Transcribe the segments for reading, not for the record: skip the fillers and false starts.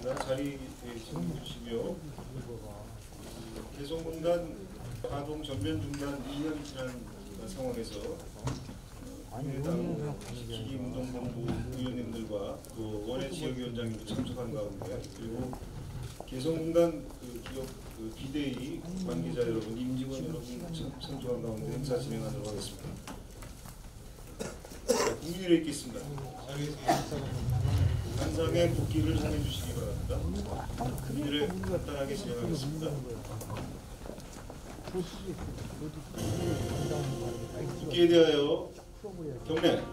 하겠습니다. 자리 좀 주시고요. 개성공단 가동 전면 중단 2년 지난 상황에서 국민의당 지키기운동본부 의원님들과 또 원외 지역위원장님도 참석한 가운데, 그리고 개성공단 기업 비대위 관계자 여러분, 임직원 여러분 참석한 가운데 행사 진행하도록 하겠습니다. 국민의례 있겠습니다. 한상의 국기를 정해 주시기 바랍니다. 국민의례 간단하게 진행하겠습니다. 국기에 대하여 경례.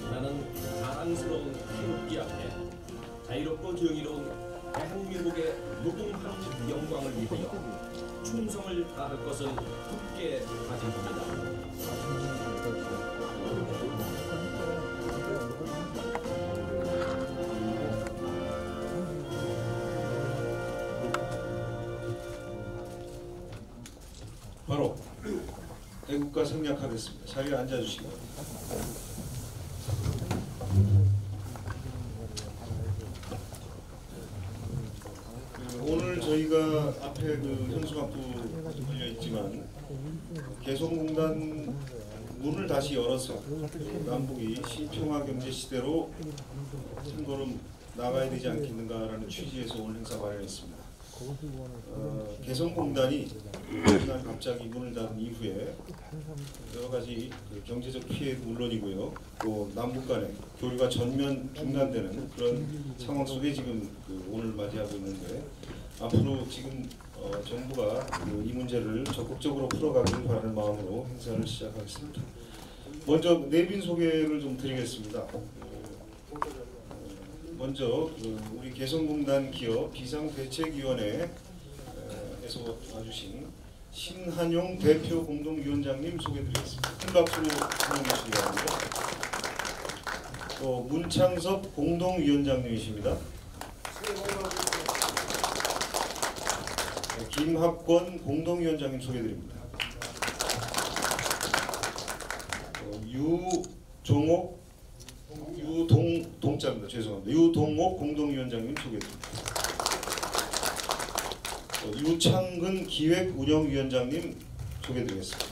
나는 자랑스러운 태극기 앞에 자유롭고 정의로운 대한민국의 무궁한 영광을 위하여 충성을 다할 것을 굳게 다짐합니다. 바로 애국가 생략하겠습니다. 자리에 앉아주시기 바랍니다. 오늘 저희가 앞에 현수막도 걸려 있지만 개성공단 문을 다시 열어서 남북이 시평화 경제 시대로 한 걸음 나가야 되지 않겠는가라는 취지에서 오늘 행사 마련했습니다. 개성공단이 그날 갑자기 문을 닫은 이후에 여러 가지 경제적 피해도 물론이고요, 또 남북 간의 교류가 전면 중단되는 그런 상황 속에 지금 오늘 맞이하고 있는데, 앞으로 지금 정부가 이 문제를 적극적으로 풀어가길 바라는 마음으로 행사를 시작하겠습니다. 먼저 내빈 소개를 좀 드리겠습니다. 먼저 우리 개성공단 기업 비상대책위원회에서 와주신 신한용 대표 공동위원장님 소개드리겠습니다. 큰 박수로 환영해주시기 바랍니다. 또 문창섭 공동위원장님이십니다. 김학권 공동위원장님 소개드립니다. 유동옥 공동위원장님 소개드립니다. 유창근 기획운영위원장님 소개드리겠습니다.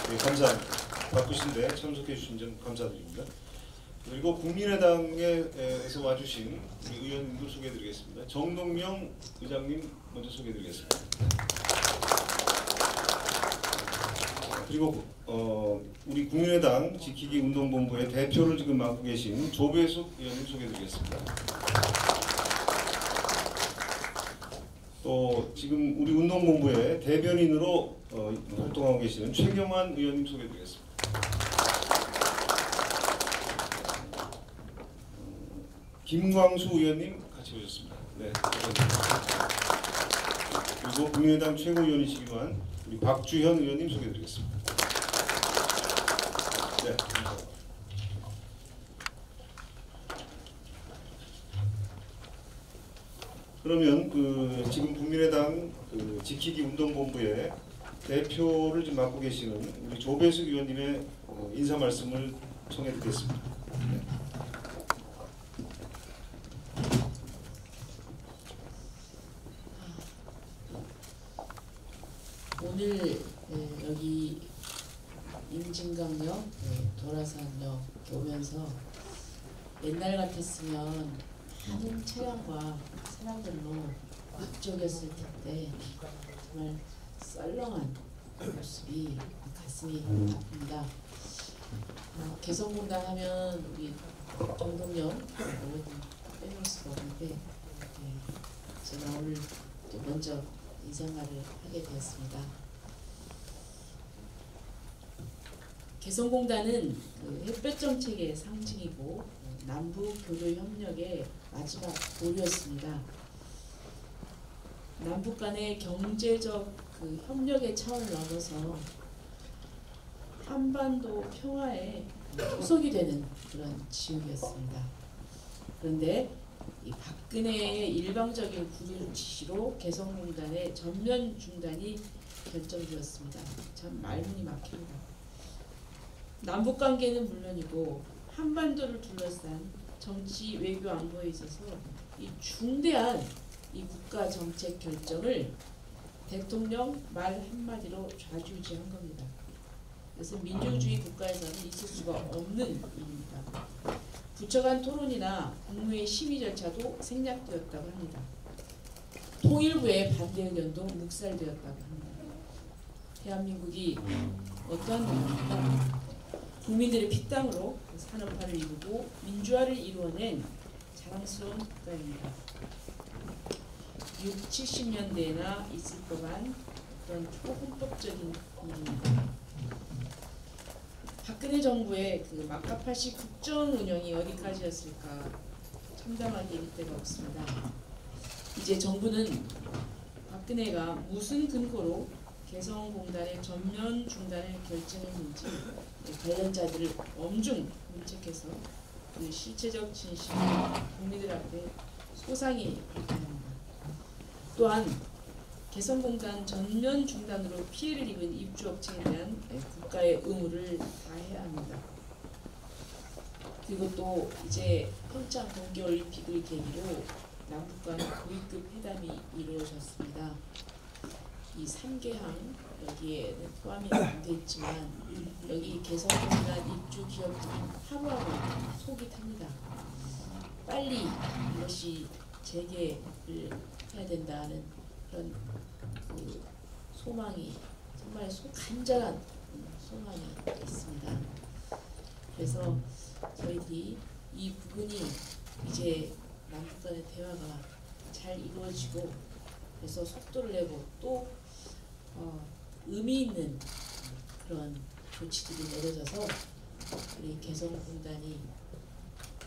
네, 감사합니다. 바쁘신데 참석해 주신 점 감사드립니다. 그리고 국민의당에서 와주신 우리 의원님도 소개드리겠습니다. 정동명 의장님 먼저 소개드리겠습니다. 그리고 우리 국민의당 지키기 운동본부의 대표를 지금 맡고 계신 조배숙 의원님 소개드리겠습니다. 또 지금 우리 운동본부의 대변인으로 활동하고 계시는 최경환 의원님 소개드리겠습니다. 김광수 의원님 같이 오셨습니다. 네. 그리고 국민의당 최고위원이시기도 한 우리 박주현 의원님 소개드리겠습니다. 네. 그러면 지금 국민의당 지키기 운동본부의 대표를 좀 맡고 계시는 우리 조배숙 의원님의 인사 말씀을 청해드리겠습니다. 네. 오늘 여기 임진강역, 도라산역 오면서 옛날 같았으면 많은 차량과 사람들로 꽉 쫓겼을 텐데 정말 썰렁한 모습이 가슴이 아픕니다. 개성공단 하면 우리 정동영 빼놓을 수가 없는데, 제가 오늘 먼저 인사말을 하게 되었습니다. 개성공단은 햇볕 정책의 상징이고 남북 교류 협력의 마지막 보루였습니다. 남북 간의 경제적 협력의 차원을 넘어서 한반도 평화의 토속이 되는 그런 지역이었습니다. 그런데 이 박근혜의 일방적인 구두 지시로 개성공단의 전면 중단이 결정되었습니다. 참 말문이 막힙니다. 남북 관계는 물론이고 한반도를 둘러싼 정치 외교 안보에 있어서 이 중대한 이 국가 정책 결정을 대통령 말 한마디로 좌지우지한 겁니다. 그래서 민주주의 국가에서는 있을 수가 없는 일입니다. 부처 간 토론이나 국무회의 심의 절차도 생략되었다고 합니다. 통일부의 반대 의견도 묵살되었다고 합니다. 대한민국이 어떠한 나라입니까? 국민들의 피땀으로 산업화를 이루고 민주화를 이루어낸 자랑스러운 국가입니다. 60, 70년대나 있을 법한 그런 초헌법적인 일입니다. 박근혜 정부의 그 막가파식 국정 운영이 어디까지였을까 참담하게 일 데가 없습니다. 이제 정부는 박근혜가 무슨 근거로 개성공단의 전면 중단을 결정했는지 관련자들을 엄중 문책해서 그 실체적 진실을 국민들 앞에 소상히 밝혀야 합니다. 또한 개성공단 전면 중단으로 피해를 입은 입주업체에 대한 국가의 의무를 다해야 합니다. 그리고 또 이제 평창 동계올림픽을 계기로 남북 간 고위급 회담이 이루어졌습니다. 이 3개항 여기에는 포함이 안 돼 있지만 여기 개성공단 입주 기업들은 하루하루 속이 탑니다. 빨리 이것이 재개를 해야 된다는 그런 그 소망이 정말 간절한 소망이 있습니다. 그래서 저희들이 이 부분이 이제 남북 간의 대화가 잘 이루어지고 그래서 속도를 내고 또 의미 있는 그런 조치들이 내려져서 우리 개성공단이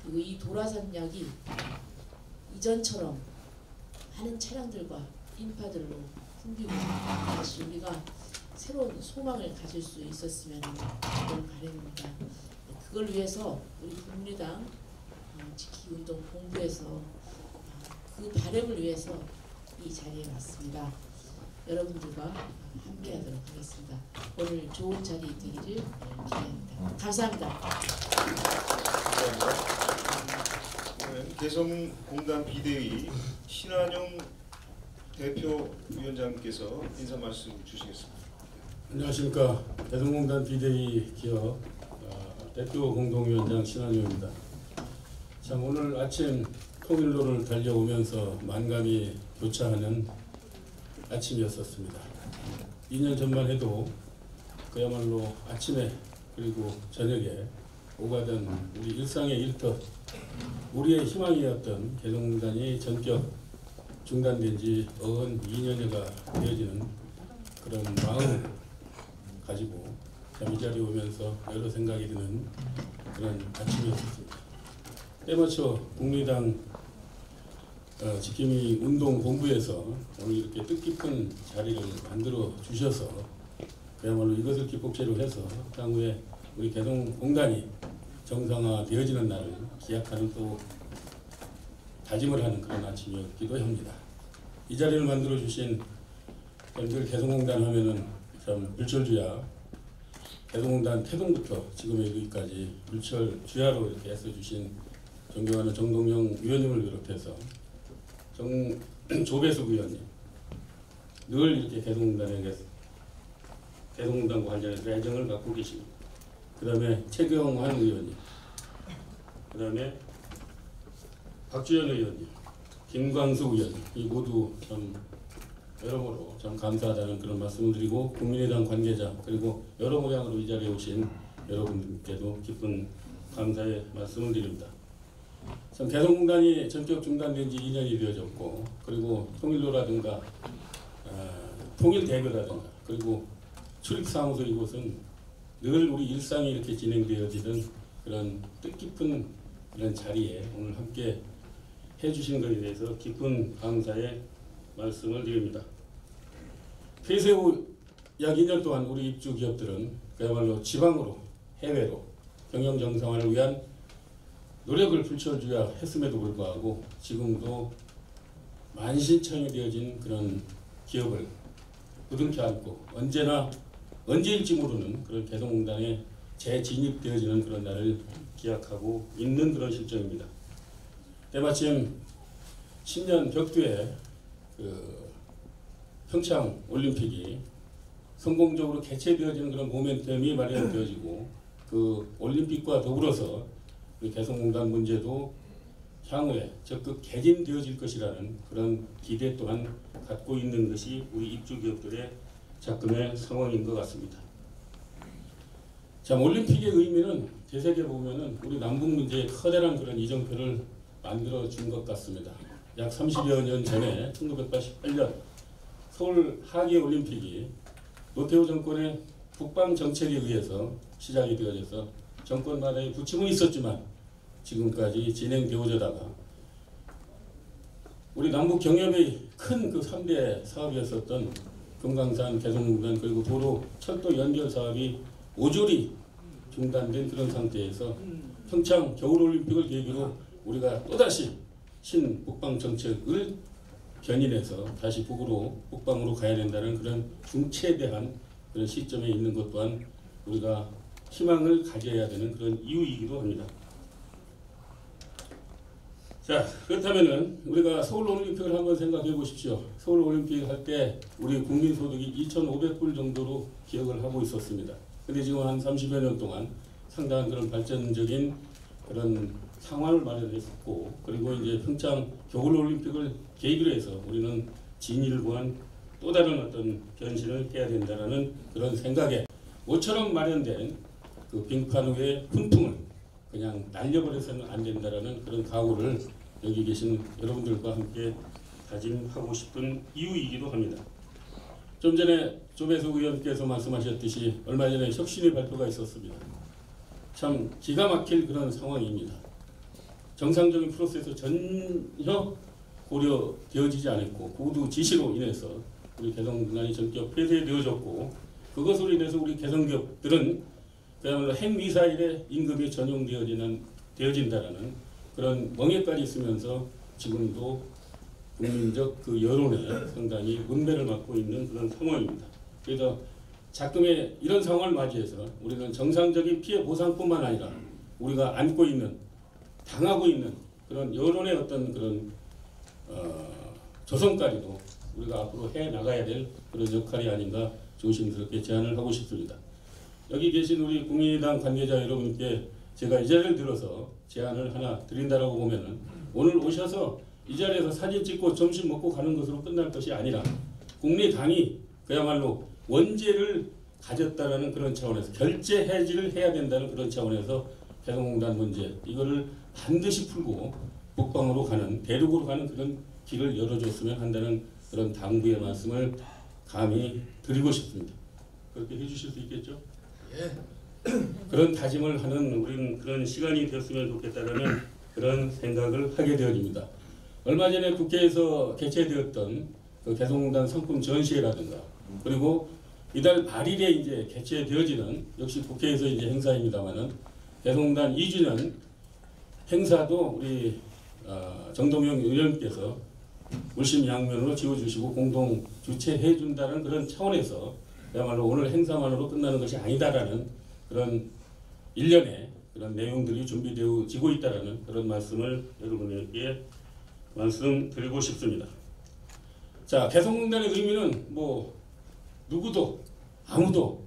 그리고 이 도라산역이 이전처럼 많은 차량들과 인파들로 붐비고 다시 우리가 새로운 소망을 가질 수 있었으면 그런 바람입니다. 그걸 위해서 우리 국민의당 지키운동 본부에서 그 바람을 위해서 이 자리에 왔습니다. 여러분들과 함께하도록 하겠습니다. 오늘 좋은 자리 되기를 기대합니다. 감사합니다. 개성공단 비대위 신한영 대표위원장께서 인사 말씀 주시겠습니다. 안녕하십니까. 개성공단 비대위 기업 대표 공동위원장 신한영입니다. 참 오늘 아침 통일로를 달려오면서 만감이 교차하는 아침이었었습니다. 2년 전만 해도 그야말로 아침에 그리고 저녁에 오가던 우리 일상의 일터 우리의 희망이었던 개성공단이 전격 중단된 지 어언 2년여가 되어지는 그런 마음을 가지고 이 자리에 오면서 여러 생각이 드는 그런 아침이었습니다. 때마쳐 국민의당 지킴이 운동 본부에서 오늘 이렇게 뜻깊은 자리를 만들어 주셔서 그야말로 이것을 기폭제로 해서 향후에 우리 개성공단이 정상화되어지는 날을 기약하는 또 다짐을 하는 그런 아침이었기도 합니다. 이 자리를 만들어 주신 늘 개성공단 하면은 참 불철주야 개성공단 태동부터 지금에 이르기까지 불철주야로 이렇게 애써주신 존경하는 정동영 위원님을 비롯해서 조배숙 의원님 늘 이렇게 개성공단과 관련해서 애정을 갖고 계십니다. 그 다음에 최경환 의원님, 그 다음에 박주현 의원님, 김광수 의원님 이 모두 참 여러모로 참 감사하다는 그런 말씀을 드리고 국민의당 관계자 그리고 여러 모양으로 이 자리에 오신 여러분들께도 깊은 감사의 말씀을 드립니다. 참 개성공단이 전격 중단된 지 2년이 되어졌고 그리고 통일로라든가 통일대교라든가 그리고 출입사무소 이곳은 늘 우리 일상이 이렇게 진행되어지던 그런 뜻깊은 그런 자리에 오늘 함께 해주신 것에 대해서 깊은 감사의 말씀을 드립니다. 폐쇄 후 약 2년 동안 우리 입주 기업들은 그야말로 지방으로 해외로 경영 정상화를 위한 노력을 불철주야 했음에도 불구하고 지금도 만신창이 되어진 그런 기업을 부둥켜 안고 언제일지 모르는 그런 개성공단에 재진입되어지는 그런 날을 기약하고 있는 그런 실정입니다. 때마침 10년 벽두에 평창 올림픽이 성공적으로 개최되어지는 그런 모멘텀이 마련되어지고 그 올림픽과 더불어서 그 개성공단 문제도 향후에 적극 개진되어질 것이라는 그런 기대 또한 갖고 있는 것이 우리 입주기업들의 작금의 상황인 것 같습니다. 참 올림픽의 의미는 대세계 보면은 우리 남북 문제에 커다란 그런 이정표를 만들어 준 것 같습니다. 약 30여 년 전에 1988년 서울 하계 올림픽이 노태우 정권의 북방 정책에 의해서 시작이 되어져서 정권마다의 부침은 있었지만 지금까지 진행되어져다가 우리 남북 경협의 큰 그 3대 사업이었었던 금강산 개성공단 그리고 도로 철도 연결 사업이 모조리 중단된 그런 상태에서 평창 겨울올림픽을 계기로 우리가 또다시 신북방 정책을 견인해서 다시 북방으로 가야 된다는 그런 중체대한 그런 시점에 있는 것 또한 우리가 희망을 가져야 되는 그런 이유이기도 합니다. 자, 그렇다면은 우리가 서울올림픽을 한번 생각해 보십시오. 서울올림픽 할 때 우리 국민소득이 2,500불 정도로 기억을 하고 있었습니다. 근데 지금 한 30여 년 동안 상당한 그런 발전적인 그런 상황을 마련했었고, 그리고 이제 평창 겨울올림픽을 계기로 해서 우리는 진위를 보한 또 다른 어떤 변신을 해야 된다는 그런 생각에 모처럼 마련된 그 빙판 위의 훈풍을 그냥 날려버려서는 안 된다는 그런 각오를 여기 계신 여러분들과 함께 다짐하고 싶은 이유이기도 합니다. 좀 전에 조배석 의원께서 말씀하셨듯이 얼마 전에 혁신의 발표가 있었습니다. 참 기가 막힐 그런 상황입니다. 정상적인 프로세스 전혀 고려되어지지 않았고 구두 지시로 인해서 우리 개성공단이 전격 폐쇄되어졌고 그것으로 인해서 우리 개성기업들은 그야말로 핵미사일의 임금이 전용되어진다라는 그런 멍에까지 있으면서 지금도 국민적 그 여론에 상당히 문매를 맞고 있는 그런 상황입니다. 그래서 작금의 이런 상황을 맞이해서 우리는 정상적인 피해 보상뿐만 아니라 우리가 안고 있는 당하고 있는 그런 여론의 어떤 그런 조성까지도 우리가 앞으로 해 나가야 될 그런 역할이 아닌가 조심스럽게 제안을 하고 싶습니다. 여기 계신 우리 국민의당 관계자 여러분께 제가 이 자리를 들어서 제안을 하나 드린다라고 보면은 오늘 오셔서 이 자리에서 사진 찍고 점심 먹고 가는 것으로 끝날 것이 아니라 국민의당이 그야말로 원죄를 가졌다라는 그런 차원에서 결제 해지를 해야 된다는 그런 차원에서 개성공단 문제 이거를 반드시 풀고 북방으로 가는 대륙으로 가는 그런 길을 열어줬으면 한다는 그런 당부의 말씀을 감히 드리고 싶습니다. 그렇게 해주실 수 있겠죠? 예. 그런 다짐을 하는 우리는 그런 시간이 됐으면 좋겠다라는 그런 생각을 하게 되어집니다. 얼마 전에 국회에서 개최되었던 그 개성공단 상품 전시회라든가 그리고 이달 말일에 이제 개최되어지는 역시 국회에서 이제 행사입니다만은 개성공단 2주년 행사도 우리 정동영 의원께서 물심양면으로 지어주시고 공동 주최해 준다는 그런 차원에서 그야말로 오늘 행사만으로 끝나는 것이 아니다라는 그런 일련의 그런 내용들이 준비되어지고 있다라는 그런 말씀을 여러분에게 말씀드리고 싶습니다. 자, 개성공단의 의미는 뭐 누구도 아무도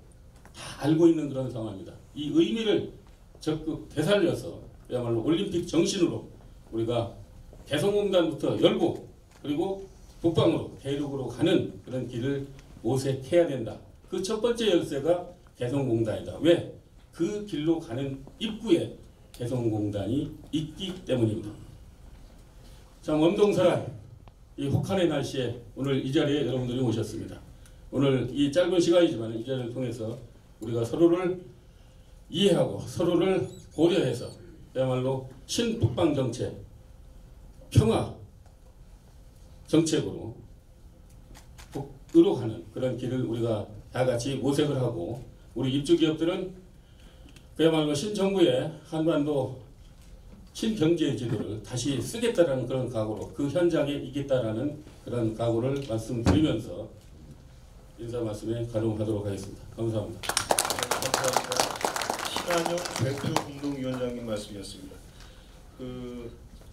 다 알고 있는 그런 상황입니다. 이 의미를 적극 되살려서 그야말로 올림픽 정신으로 우리가 개성공단부터 열고 그리고 북방으로 대륙으로 가는 그런 길을 모색해야 된다. 그 첫 번째 열쇠가 개성공단이다. 왜? 그 길로 가는 입구에 개성공단이 있기 때문입니다. 참 엄동설한 이 혹한의 날씨에 오늘 이 자리에 여러분들이 오셨습니다. 오늘 이 짧은 시간이지만 이 자리를 통해서 우리가 서로를 이해하고 서로를 고려해서 그야말로 신북방 정책, 평화 정책으로 북으로 가는 그런 길을 우리가 다 같이 모색을 하고 우리 입주기업들은 그야말로 신정부의 한반도 신경제 제도를 다시 쓰겠다라는 그런 각오로 그 현장에 있겠다라는 그런 각오를 말씀드리면서 인사 말씀에 가동하도록 하겠습니다. 감사합니다. 감사합니다. 신한영 대표 공동위원장님 말씀이었습니다.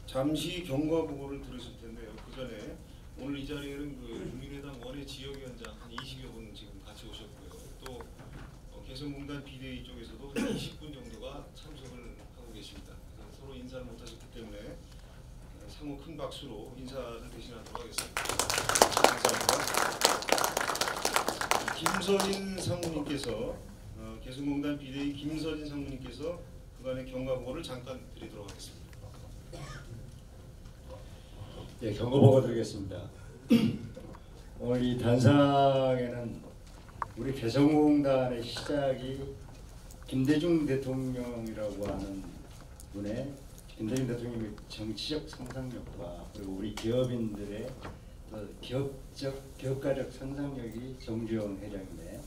잠시 경과 보고를 들으실 텐데요. 그 전에 오늘 이 자리에는 국민의당 원외 지역위원장 한 20여 분 지금 같이 오셨고요. 또 개성공단 비대위 쪽에서도 한 20분 정도가 참석을 하고 계십니다. 서로 인사를 못하셨기 때문에 상호 큰 박수로 인사를 대신하도록 하겠습니다. 감사합니다. 김서진 상무님께서 개성공단 비대위 김서진 상무님께서 그간의 경과 보고를 잠깐 드리도록 하겠습니다. 네, 경고 보고 드리겠습니다. 오늘 이 단상에는 우리 개성공단의 시작이 김대중 대통령이라고 하는 분의 김대중 대통령의 정치적 상상력과 그리고 우리 기업인들의 기업가적 상상력이 정주영 회장님의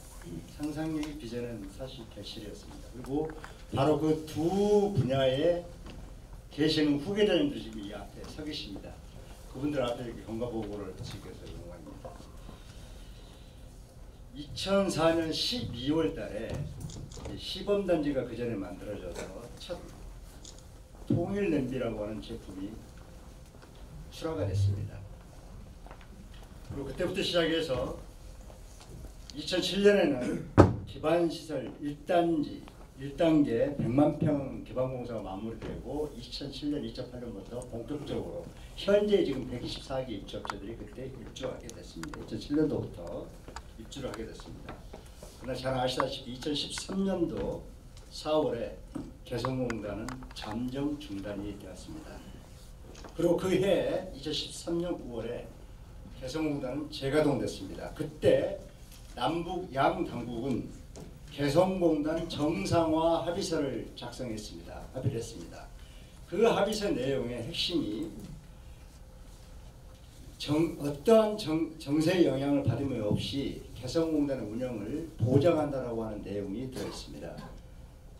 상상력이 빚어낸 사실 결실이었습니다. 그리고 바로 그 두 분야에 계시는 후계자님들 지금 이 앞에 서 계십니다. 그분들 앞에 이렇게 경과보고를 드리겠서 영광입니다. 2004년 12월 달에 시범단지가 그 전에 만들어져서 첫 통일냄비라고 하는 제품이 출하가 됐습니다. 그리고 그때부터 시작해서 2007년에는 기반시설 1단계 100만 평 기반공사가 마무리되고 2007년, 2008년부터 본격적으로 현재 지금 124개 입주업체들이 그때 입주하게 됐습니다. 2007년도부터 입주를 하게 됐습니다. 그러나 잘 아시다시피 2013년도 4월에 개성공단은 잠정 중단이 되었습니다. 그리고 그해 2013년 9월에 개성공단은 재가동됐습니다. 그때 남북 양 당국은 개성공단 정상화 합의서를 작성했습니다. 합의를 했습니다. 그 합의서 내용의 핵심이 어떠한 정세의 영향을 받음이 없이 개성공단의 운영을 보장한다라고 하는 내용이 들어있습니다.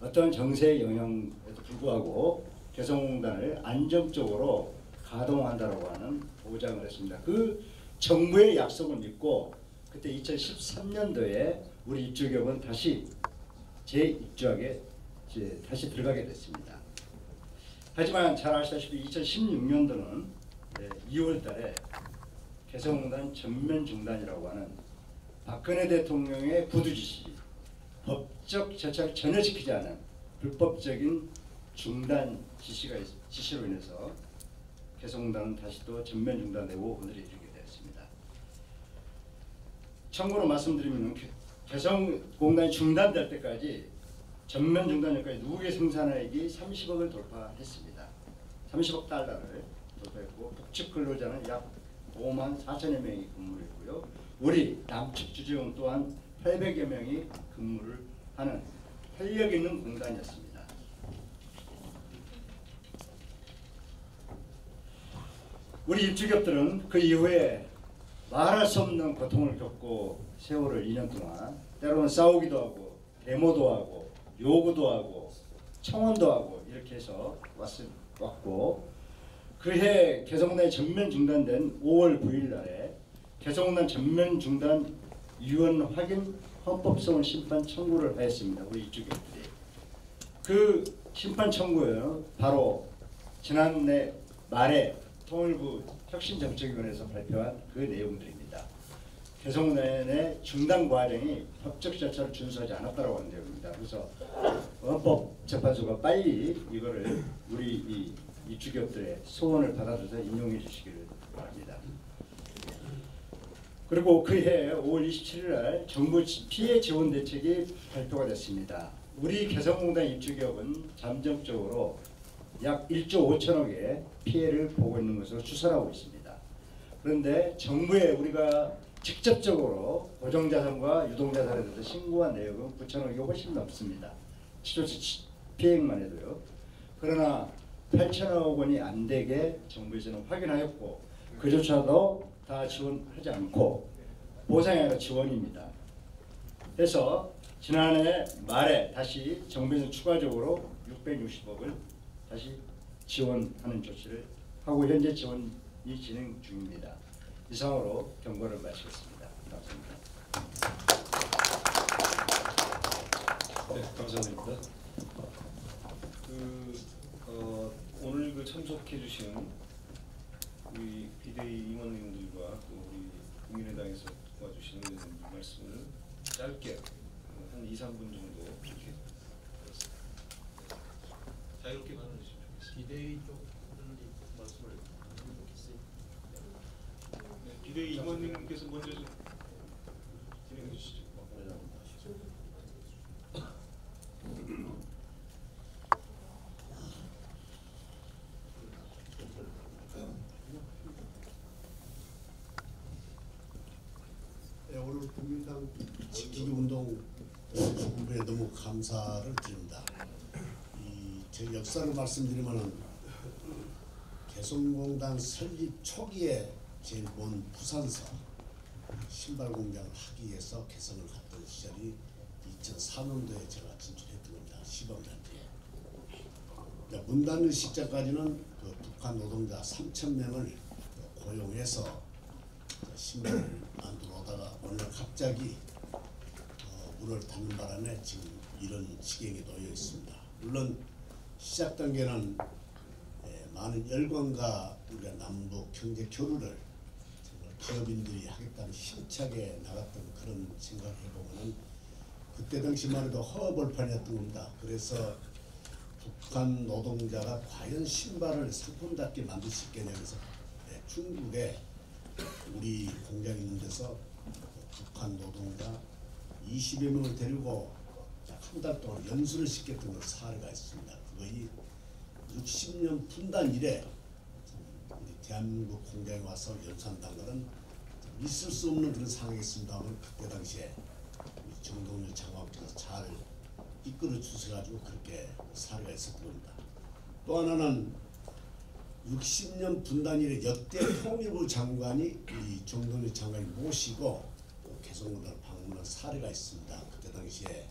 어떠한 정세의 영향에도 불구하고 개성공단을 안정적으로 가동한다라고 하는 보장을 했습니다. 그 정부의 약속을 믿고 그때 2013년도에 우리 입주기업은 다시 재입주하게 다시 들어가게 됐습니다. 하지만 잘 아시다시피 2016년도는 2월달에 개성공단 전면 중단이라고 하는 박근혜 대통령의 구두 지시, 법적 절차를 전혀 지키지 않은 불법적인 중단 지시로 인해서 개성공단은 다시 또 전면 중단되고 오늘에 이르게 되었습니다. 참고로 말씀드리면 개성공단이 중단될 때까지 전면 중단 전까지 누구의 생산액이 30억을 돌파했습니다. 30억 달러를 돌파했고 북측 근로자는 약 5만 4천여 명이 근무를 했고요. 우리 남측 주재원 또한 800여 명이 근무를 하는 활력 있는 공단이었습니다. 우리 입주기업들은 그 이후에 말할 수 없는 고통을 겪고 세월을 2년 동안 때로는 싸우기도 하고 데모도 하고 요구도 하고 청원도 하고 이렇게 해서 왔고 그해 개성공단이 전면 중단된 5월 9일 날에 개성공단 전면 중단 유언 확인 헌법소원 심판 청구를 하였습니다. 우리 입주기업들이. 그 심판 청구는 바로 지난해 말에 통일부 혁신정책위원회에서 발표한 그 내용들입니다. 개성공단의 중단 과정이 법적 절차를 준수하지 않았다고 하는 내용입니다. 그래서 헌법재판소가 빨리 이거를 우리 이 입주기업들의 소원을 받아들여서 인용해 주시기를 바랍니다. 그리고 그해 5월 27일 날 정부 피해 지원 대책이 발표가 됐습니다. 우리 개성공단 입주기업은 잠정적으로 약 1조 5천억의 피해를 보고 있는 것으로 추산하고 있습니다. 그런데 정부에 우리가 직접적으로 고정자산과 유동자산에 대해서 신고한 내역은 9천억이 훨씬 넘습니다. 치료치 피해액만 해도요. 그러나 8천억 원이 안 되게 정부에서는 확인하였고 그조차도 다 지원하지 않고 보상이 아니라 지원입니다. 그래서 지난해 말에 다시 정부에서 추가적으로 660억을 다시 지원하는 조치를 하고 현재 지원이 진행 중입니다. 이상으로 경고를 마치겠습니다. 감사합니다. 네, 감사드립니다. 오늘 참석해 주신 우리 비대위 임원님들과 또 우리 국민의당에서 도와주신 말씀을 짧게 한 2, 3분 정도 이렇게 드렸습니다. 자유롭게 말해주시면 좋겠습니다. 비대위 쪽분이 말씀을 드리겠어요. 네, 비대위 임원님께서 먼저 좀 진행해 주시죠. 네, 오늘 국민당 지키기 운동 본부에 너무 감사를 드립니다. 제 역사를 말씀드리면은 개성공단 설립 초기에 제일 먼 부산서 신발 공장을 하기 위해서 개성을 갔던 시절이 2004년도에 제가 진출했던 겁니다. 시범단 뒤에. 문 닫는 시점까지는 그 북한 노동자 3,000명을 고용해서 신발을 만들어 오다가 오늘 갑자기 문을 닫는 바람에 지금 이런 지경에 놓여 있습니다. 물론 시작 단계는 많은 열광과 우리가 남북 경제 교류를 정말 기업인들이 하겠다는 힘차게 나갔던 그런 생각을 해보면은 그때 당시만 해도 허허벌판이었던 겁니다. 그래서 북한 노동자가 과연 신발을 상품답게 만들 수 있겠냐 해서 중국에 우리 공장이 있는 데서 북한 노동자 20여 명을 데리고 한 달 동안 연수를 시켰던 그 사례가 있습니다. 거의 60년 분단 이래 우리 대한민국 공장에 와서 연수한다는 것은 있을 수 없는 그런 상황이었습니다만 그때 당시에 우리 정동열 장관께서 잘 이끌어 주셔가지고 그렇게 사례가 있었던 겁니다. 또 하나는 60년 분단 이래 역대 통일부 장관이 우리 정동열 장관이 모시고 개성공단을 방문한 사례가 있습니다. 그때 당시에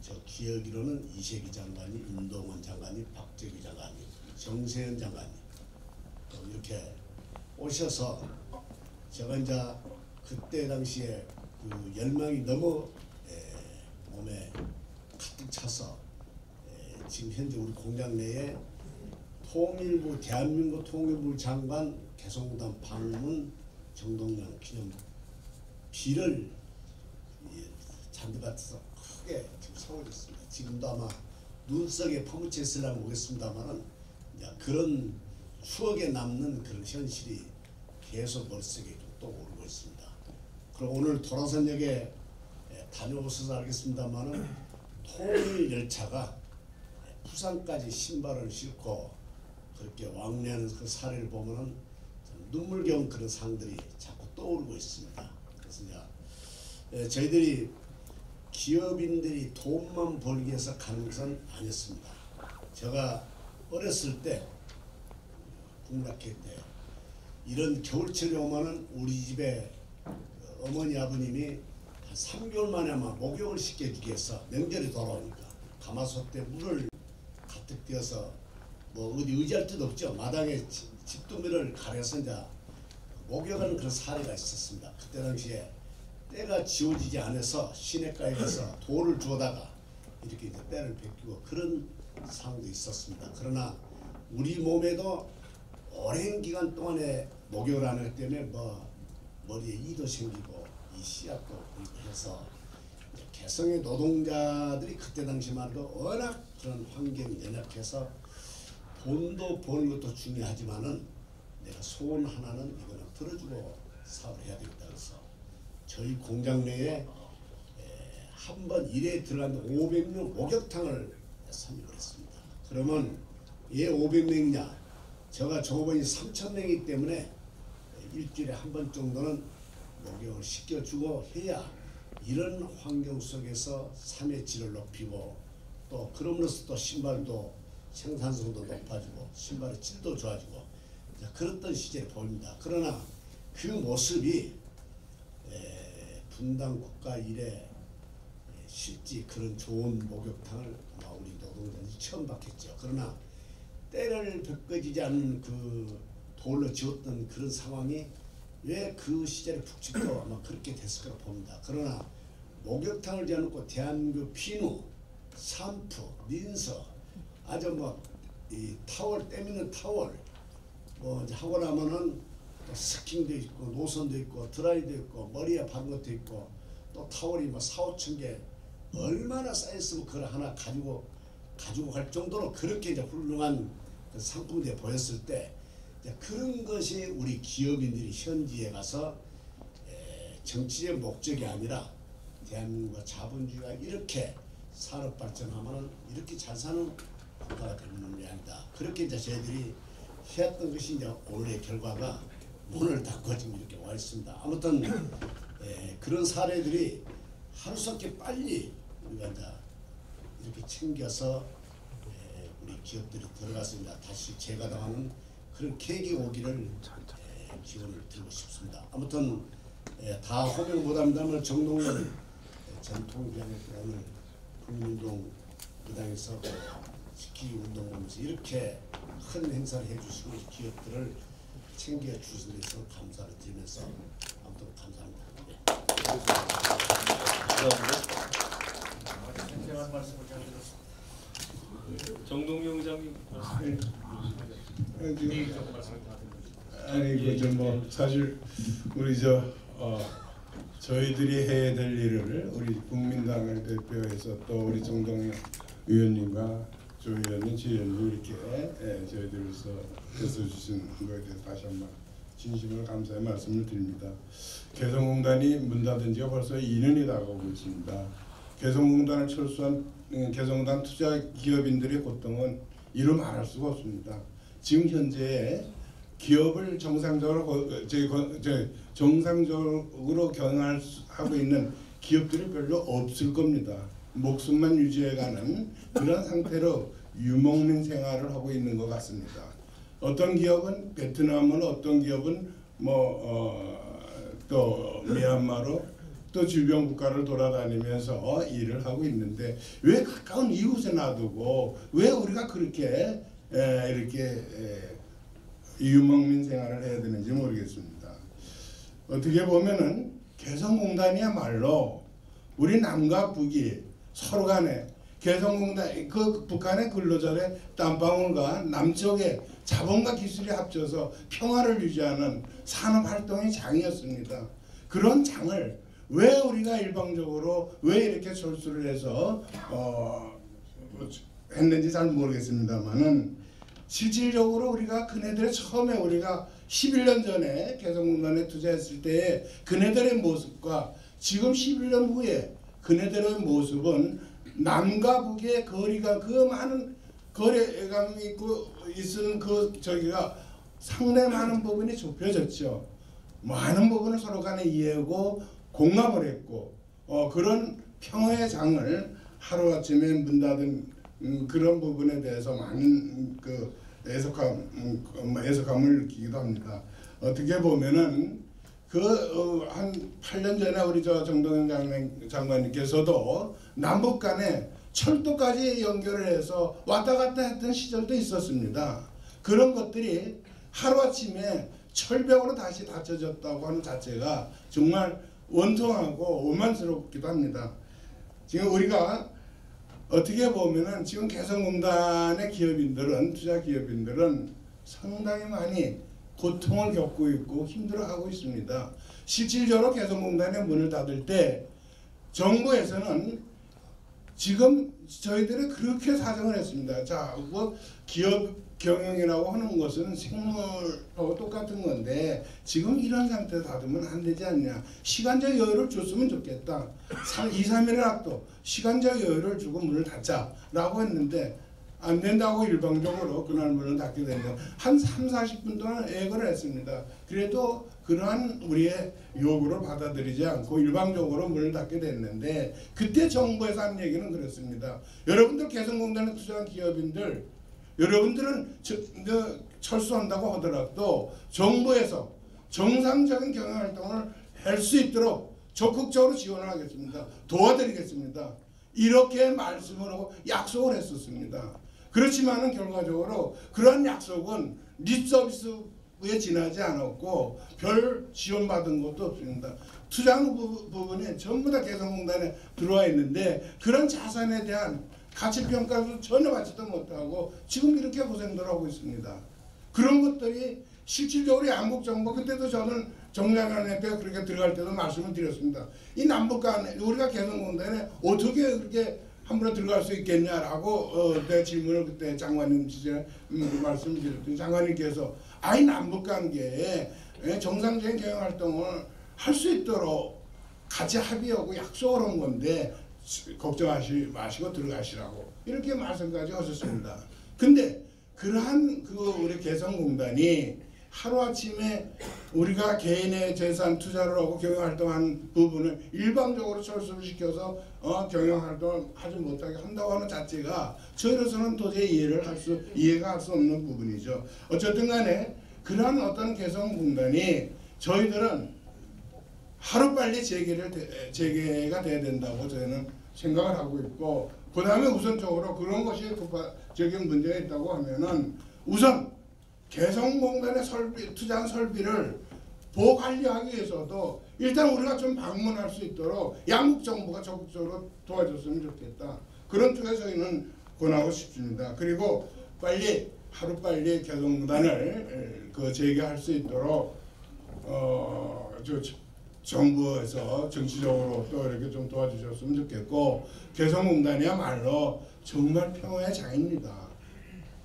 저 기억으로는 이세기 장관이, 윤동원 장관이, 박재규 장관이, 정세현 장관이 또 이렇게 오셔서 제가 이제 그때 당시에 그 열망이 너무 몸에 가득 차서 지금 현재 우리 공장 내에 통일부 대한민국 통일부 장관 개성공단 방문 정동영 기념 비를 잔디밭에서 크게 지금 세워졌습니다. 지금도 아마 눈속에 파묻혀 있으려면 모르겠습니다만은 그런 추억에 남는 그런 현실이 계속 머릿속에 떠오르고 있습니다. 그리고 오늘 도라산역에 다녀오셔서 알겠습니다만은 통일 열차가 부산까지 신발을 신고 그렇게 왕래하는 그 사례를 보면은 눈물겨운 그런 상들이 자꾸 떠오르고 있습니다. 그래서 이제 저희들이 기업인들이 돈만 벌기 위해서 가는 것은 아니었습니다. 제가 어렸을 때 국민학교 때 이런 겨울철에 오면은 우리 집에 어머니 아버님이 한 3개월 만에 아마 목욕을 시켜주기 위해서 명절이 돌아오니까 가마솥에 물을 가득 띄어서 뭐 어디 의지할 데도 없죠. 마당에 집두미를 가려서 이제 목욕하는 그런 사례가 있었습니다. 그때 당시에 때가 지워지지 않아서 시냇가에 가서 돌을 주워다가 이렇게 이제 때를 베끼고 그런 상황도 있었습니다. 그러나 우리 몸에도 오랜 기간 동안에 목욕을 안 하기 때문에 뭐 머리에 이도 생기고 이 씨앗도 보이고 해서 개성의 노동자들이 그때 당시만 해도 워낙 그런 환경이 연약해서 돈도 버는 것도 중요하지만은 내가 소원 하나는 이거는 들어주고 사업을 해야 되겠다 그래서 저희 공장 내에 한 번 일에 들어갔는데 500명 목욕탕을 설립을 했습니다. 그러면 왜 500명이냐? 제가 종업원이 3,000명이기 때문에 일주일에 한 번 정도는 목욕을 시켜주고 해야 이런 환경 속에서 삶의 질을 높이고 또 그럼으로써 또 신발도 생산성도 높아지고 신발의 질도 좋아지고 그랬던 시절이 보입니다. 그러나 그 모습이 분당 국가 이래 실제 그런 좋은 목욕탕을 아마 우리 노동자들이 처음 봤겠죠. 그러나 때를 벗겨지지 않는 그 돌로 지었던 그런 상황이 왜 그 시절의 북측도 아마 그렇게 됐을 거라 봅니다. 그러나 목욕탕을 지어놓고 대한민국 비누, 샴푸, 린서 아주 뭐 이 타월 때미는 타월 뭐 이제 하고 나면은 또 스킨도 있고 노선도 있고 드라이도 있고 머리에 바른 것도 있고 또 타월이 뭐 4,5천 개 얼마나 쌓였으면 그걸 하나 가지고 갈 정도로 그렇게 이제 훌륭한 그 상품들이 보였을 때 이제 그런 것이 우리 기업인들이 현지에 가서 정치적 목적이 아니라 대한민국과 자본주의가 이렇게 산업 발전하면은 이렇게 잘 사는 국가가 되는 게 아니다. 그렇게 이제 저희들이 해왔던 것이 이제 오늘의 결과가 문을 닫고 지금 이렇게 와 있습니다. 아무튼 그런 사례들이 하루속히 빨리 우리가 이제 이렇게 챙겨서 우리 기업들이 들어가서 이제 다시 재가동하는 그런 계기 오기를 기원을 드리고 싶습니다. 아무튼 다 호명 못합니다만 정동원 전 통장에서 오늘 국민운동 무당에서 지키기 운동 보면서 이렇게 큰 행사를 해주시고 기업들을 챙겨주신 데서 감사를 드리면서 아무튼 감사합니다. 굉장한 말씀을 잘 들었습니다. 정동영 의장님 아니 뭐 사실 우리 저희들이 해야 될 일을 우리 국민당을 대표해서 또 우리 정동영 의원님과 조 의원님, 지 의원님 이렇게 저희들에서 애써주신 거에 대해서 다시 한번 진심으로 감사의 말씀을 드립니다. 개성공단이 문 닫은 지가 벌써 2년이 다가오고 있습니다. 개성공단을 철수한 개성공단 투자 기업인들의 고통은 이루 말할 수가 없습니다. 지금 현재 기업을 정상적으로 경영하고 있는 기업들이 별로 없을 겁니다. 목숨만 유지해가는 그런 상태로 유목민 생활을 하고 있는 것 같습니다. 어떤 기업은 베트남으로, 어떤 기업은 또 미얀마로, 또 주변 국가를 돌아다니면서 일을 하고 있는데 왜 가까운 이웃에 놔두고 왜 우리가 그렇게 이렇게 유목민 생활을 해야 되는지 모르겠습니다. 어떻게 보면은 개성공단이야말로 우리 남과 북이 서로 간에 개성공단 그 북한의 근로자의 땀방울과 남쪽의 자본과 기술이 합쳐서 평화를 유지하는 산업활동의 장이었습니다. 그런 장을 왜 우리가 일방적으로 왜 이렇게 철수를 해서 했는지 잘 모르겠습니다만은 실질적으로 우리가 그네들의 처음에 우리가 11년 전에 개성공단에 투자했을 때의 그네들의 모습과 지금 11년 후에 그네들의 모습은 남과 북의 거리가 그 많은 거래감이 있고 있은 그 저기가 상당히 많은 부분이 좁혀졌죠. 많은 부분을 서로 간에 이해하고 공감을 했고 그런 평화의 장을 하루아침에 문 닫은 그런 부분에 대해서 많은 그 애석함을 느끼기도 합니다. 어떻게 보면은 한 8년 전에 우리 정동영 장관님께서도 남북 간에 철도까지 연결을 해서 왔다 갔다 했던 시절도 있었습니다. 그런 것들이 하루아침에 철벽으로 다시 닫혀졌다고 하는 자체가 정말 원통하고 오만스럽기도 합니다. 지금 우리가 어떻게 보면은 지금 개성공단의 기업인들은 투자 기업인들은 상당히 많이 고통을 겪고 있고 힘들어하고 있습니다. 실질적으로 개성공단의 문을 닫을 때 정부에서는 지금 저희들이 그렇게 사정을 했습니다. 자, 뭐 기업 경영이라고 하는 것은 생물하고 똑같은 건데 지금 이런 상태에 닫으면 안 되지 않냐. 시간적 여유를 줬으면 좋겠다. 2, 3일이라도 시간적 여유를 주고 문을 닫자라고 했는데 안 된다고 일방적으로 그날 문을 닫게 됐는데 한 3, 40분 동안 애걸을 했습니다. 그래도 그러한 우리의 요구를 받아들이지 않고 일방적으로 문을 닫게 됐는데 그때 정부에서 한 얘기는 그렇습니다. 여러분들 개성공단에 투자한 기업인들 여러분들은 철수한다고 하더라도 정부에서 정상적인 경영활동을 할 수 있도록 적극적으로 지원을 하겠습니다. 도와드리겠습니다. 이렇게 말씀을 하고 약속을 했었습니다. 그렇지만은 결과적으로 그런 약속은 립서비스에 지나지 않았고 별 지원받은 것도 없습니다. 투자한 부분이 전부 다 개성공단에 들어와 있는데 그런 자산에 대한 가치평가도 전혀 받지도 못하고 지금 이렇게 고생들 하고 있습니다. 그런 것들이 실질적으로 양국정부, 그때도 저는 정장관에 그렇게 들어갈 때도 말씀을 드렸습니다. 이 남북간 우리가 개성공단에 어떻게 그렇게 함부로 들어갈 수 있겠냐라고 내 질문을 그때 장관님 시절에 말씀드렸더니 장관님께서 아이 남북관계에 정상적인 경영활동을 할 수 있도록 같이 합의하고 약속을 한 건데 걱정하지 마시고 들어가시라고 이렇게 말씀까지 하셨습니다. 근데 그러한 우리 개성공단이 하루아침에 우리가 개인의 재산 투자를 하고 경영활동한 부분을 일방적으로 철수를 시켜서 경영활동을 하지 못하게 한다고 하는 자체가 저희로서는 도저히 이해가 할 수 없는 부분이죠. 어쨌든 간에 그러한 어떤 개성공단이 저희들은 하루빨리 재개가 돼야 된다고 저희는 생각을 하고 있고, 그 다음에 우선적으로 그런 것이 급화적인 문제가 있다고 하면은 우선 개성공단의 투자한 설비를 보관리하기 위해서도 일단 우리가 좀 방문할 수 있도록 양국 정부가 적극적으로 도와줬으면 좋겠다. 그런 쪽에 저희는 권하고 싶습니다. 그리고 하루빨리 개성공단을 재개할 수 있도록 정부에서 정치적으로 또 이렇게 좀 도와주셨으면 좋겠고, 개성공단이야말로 정말 평화의 장입니다.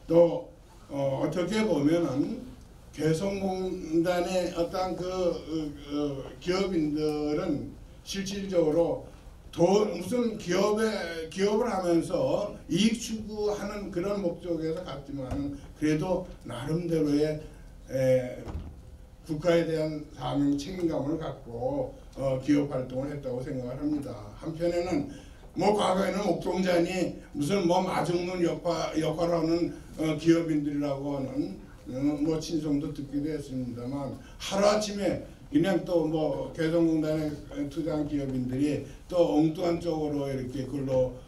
또 어떻게 보면은 개성공단의 어떤 기업인들은 실질적으로 무슨 기업을 하면서 이익 추구하는 그런 목적에서 갔지만 그래도 나름대로의 국가에 대한 사명 책임감을 갖고 기업 활동을 했다고 생각을 합니다. 한편에는 과거에는 옥동자니 무슨 마중문 역할을 하는 기업인들이라고 하는 친송도 듣기도 했습니다만, 하루아침에 그냥 또 개성공단에 투자한 기업인들이 또 엉뚱한 쪽으로 이렇게 글로